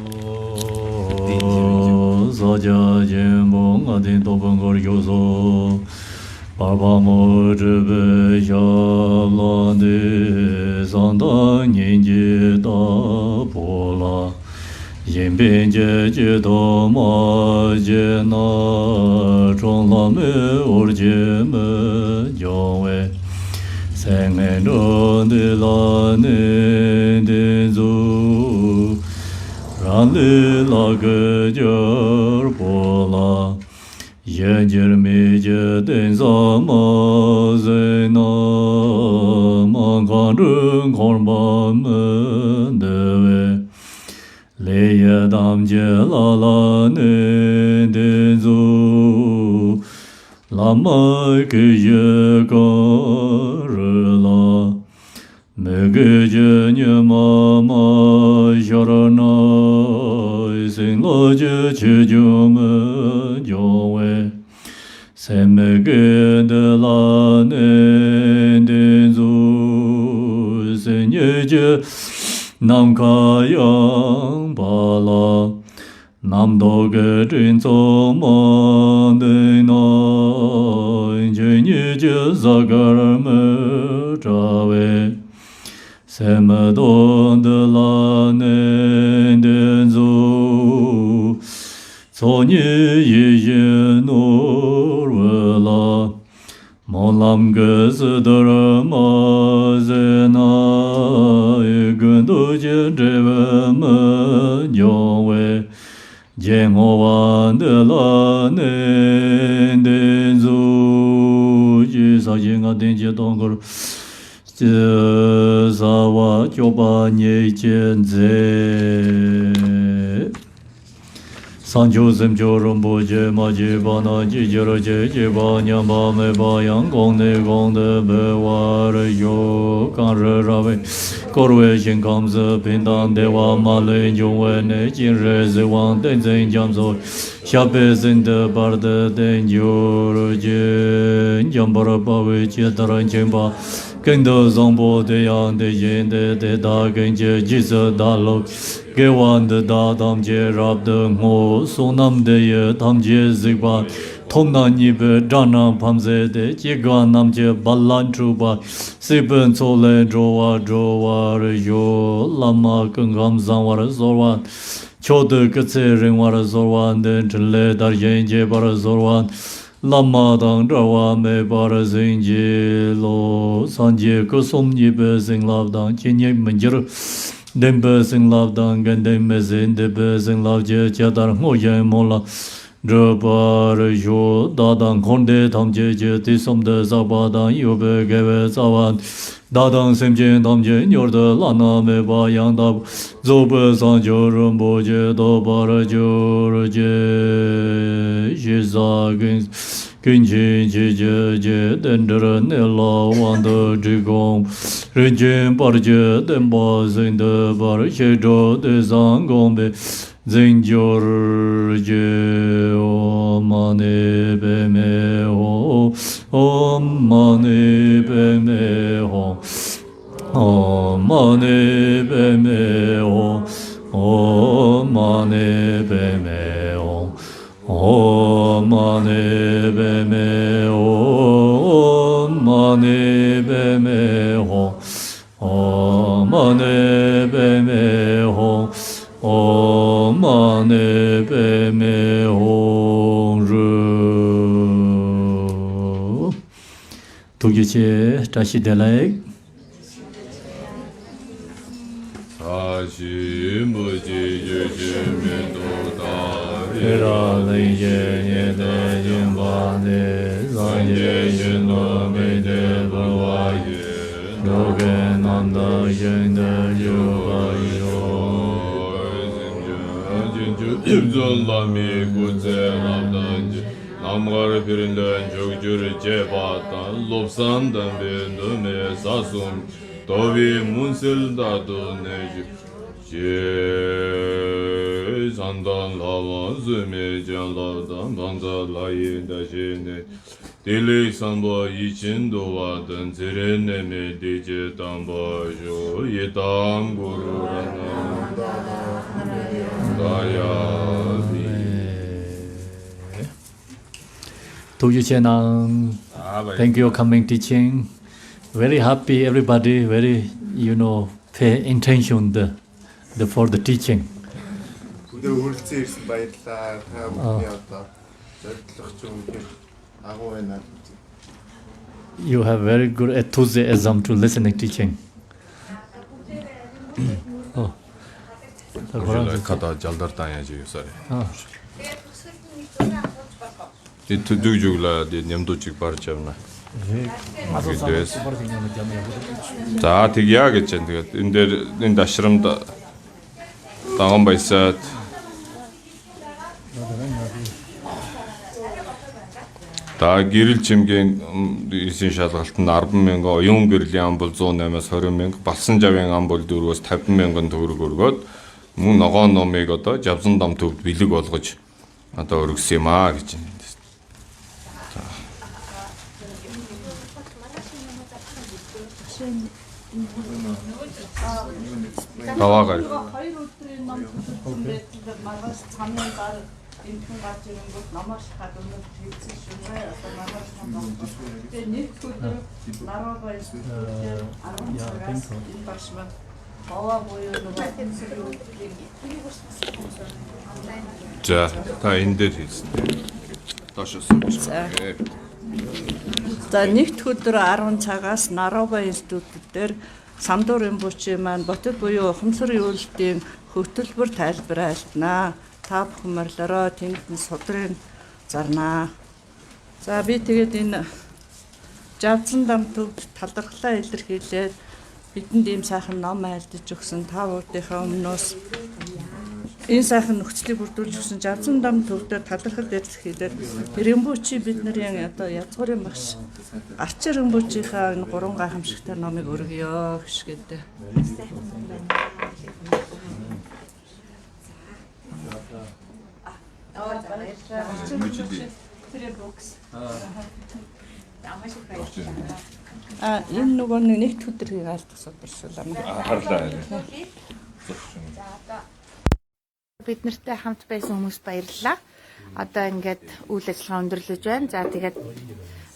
사자제몽아딘 도봉걸 교소 바바모르베 샤란데 산당인지다 볼라 임벤제제도 마제나 종라메 오르제메 영웨 생애론들라네 대조 란들라그저볼라 예절미제된사마제나 망가른 골마 Dewe Leya Damje Lala Ne Dezu Lama Kije Karla Mege Nyama Sharana Sing Loje Chijume Jowe Semege de la ne Dezu Senyeje Nam Kayang Bala Nam Doge Jinzo Ma De Na Jenyeje Zagar Me Jawe Semedon de la ne Dezu Sonye Ye Norwela Molam Gözder Mazena Gündoje Drevem Yowe Jengovan de la ne Dezu Jisa Jenga Denje Dongor Zawa Joba Nye Jenze Sanjo Semjo Rumbo Je Ma Je Bana Je Jero Je Je Ba Nyam Ba Me Ba Yang Gong Ne Gong De Be Wa Re Yo Kan Re Ra We Kor We Shin Kam Se Pin Dan De Wa Ma Le Jong We Ne Jin Re Se Wang Den Zen Jam So Sha Pe Sin De Bar De Den Jo Ro Je Jam Bar Ba We Je Daran Chen Ba Gen De Zong Bo De Yang De Yin De De Da Gen Je Ji Se Da Lo Ge Wan De Da Dam Je Rab De Ngo So Nam De Ye Tam Je Zik Ba Thom Na Ni Be Zhan Nam Pham Se De Ji Ga Nam Je Ba Lan Tru Ba Si Ben So Le Zho Wa Re Yo Lama Keng Gam Zang Wa Re Zor Wan Cho De Ge Ce Ren Wa Re Zor Wan Den Chen Le Dar Yen Je Ba Re Zor Wan Lama Dang Zha Wa Me Ba Re Zing Je Lo San Je Ge Som Ni Be Zing Lav Dang Jin Ye Men Je Den Be Zing Lav Dang Gen Den Me Zin De Be Zing Lav Je Jia Dar Ngo Ye Mo La Zhe Ba Re Yo Da Dang Khon De Tam Je Je Ti Som De Za Ba Dang Yo Be Ge We Za Wan Da Dang Sem Je Tam Je Nyor De La Na Me Ba Yang Da Zo Be San Jo Rum Bo Je Do Ba Re Jo Re Je Shi Za Gen Gen Jin Je Je Je Den De Re Ne La Wan De Zhi Gong Ren Jin Ba Re Je Den Ba Zin De Ba Re She Zhou De Zang Gong Be Zing Jo Re Je Om Mani Be Me Ho Om Mani Be Me Ho Om Mani Be Me Ho Om Mani Be Me Ho Om Mani Be Me Ho Om Mani Be Me Ho Om Mani Be Me Ho Om Mani Be Me Ho Ru Tugyuche Tashi Delek Sashi Muji Yuji Mendo Da Hira Lei Ye Ye De Yin Ba De Zang Ye Yin Lo Me De Ba Wa Ye Do Ge Nam Da Yin De Yu Ba Yo Imzon Lami Kutse Lamdan Namgar Pirinden Jogjur Jebatan Lopsan Dan Ben Dome Sasum Dovi Munsil Dadu Neju Je Sandan Lava Zume Jan Lavdan Banza Layin Da Jene Dili Sambo Yichin Dova Dan Zirene Me Dije Tamba Jo Yetam Guru Rana Daya Tugyuche Nang Thank you for coming teaching. Very happy everybody, very pay attention for the teaching. Өдөр үргэлжлэн ирсэн баярлалаа. Та бүхний одоо зориглох ч юм агуу байна. You have very good enthusiasm to listening teaching. Oh. Kada жалдардан яаж юусаар. Тэд төдөг жүглээ нямдуучиг барж явна. Бидээс. За тэгье гэж байна. Тэгээд энэ дээр энэ дашрамд даган баясаад та гэрэл чимгийн эсийн шалгалтанд 10,000, оюун гэрлийн ам бол 108-аас 20,000, балсан жавын ам бол 4-өөс 50,000 төгрөг өргөөд мөн ногоон номыг одоо Жавсан дам төвд бэлэг болгож одоо өргөсөн юм аа гэж байна. Таваагаар. 2 өдрийн ном төлсөн байдлаар маргааш цамын гар энхэн гарч ирэнгүүт номоор шахаад өнөр хийсэн шүмрээ одоо маргааш ном. Тэгээ нэг өдөр нараа байж 10 цагаас энэ багшмаа баваа буюу За та энэ дээр хийсэн. Доошоос сууж. За нэгд өдөр 10 цагаас Нарова институт дээр Самдуурын бүүчийн маань ботод буюу ухамсарын үйлдлийн хөтөлбөр тайлбарлана. Та бүхэн марлороо тэнд нь судрын зарнаа. За би тэгээд энэ Жавсан дам төвд талархлаа илэрхийлээд бидэнд ийм сайхан ном айлдаж өгсөн та бүдийнхээ өмнөөс энэ сайхан нөхцөлийг бүрдүүлж өгсөн Жавсан дам төвдөр талархал илэрхийлээд Рэмбүчи бидний одоо язгуурын багш Арчи Рэмбүчийнхаа энэ 3 гайхамшигтай номыг өргөё гэж гэдэг. Энэ нөгөө нэг төдрийг айлтгах судалсан юм. Харлаа. Бид нартай хамт байсан хүмүүс баярлалаа. Одоо ингээд үйл ажиллагаа өндөрлөж байна. За тэгээд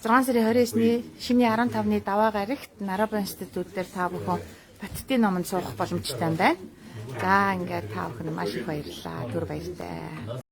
6 сарын 29-ний шиний 15-ны даваа гарагт Нарава институт дээр та бүхэн Баттын номонд суух боломжтой байна. За ингээд та бүхэн маш их баярлалаа. Түр баяртай.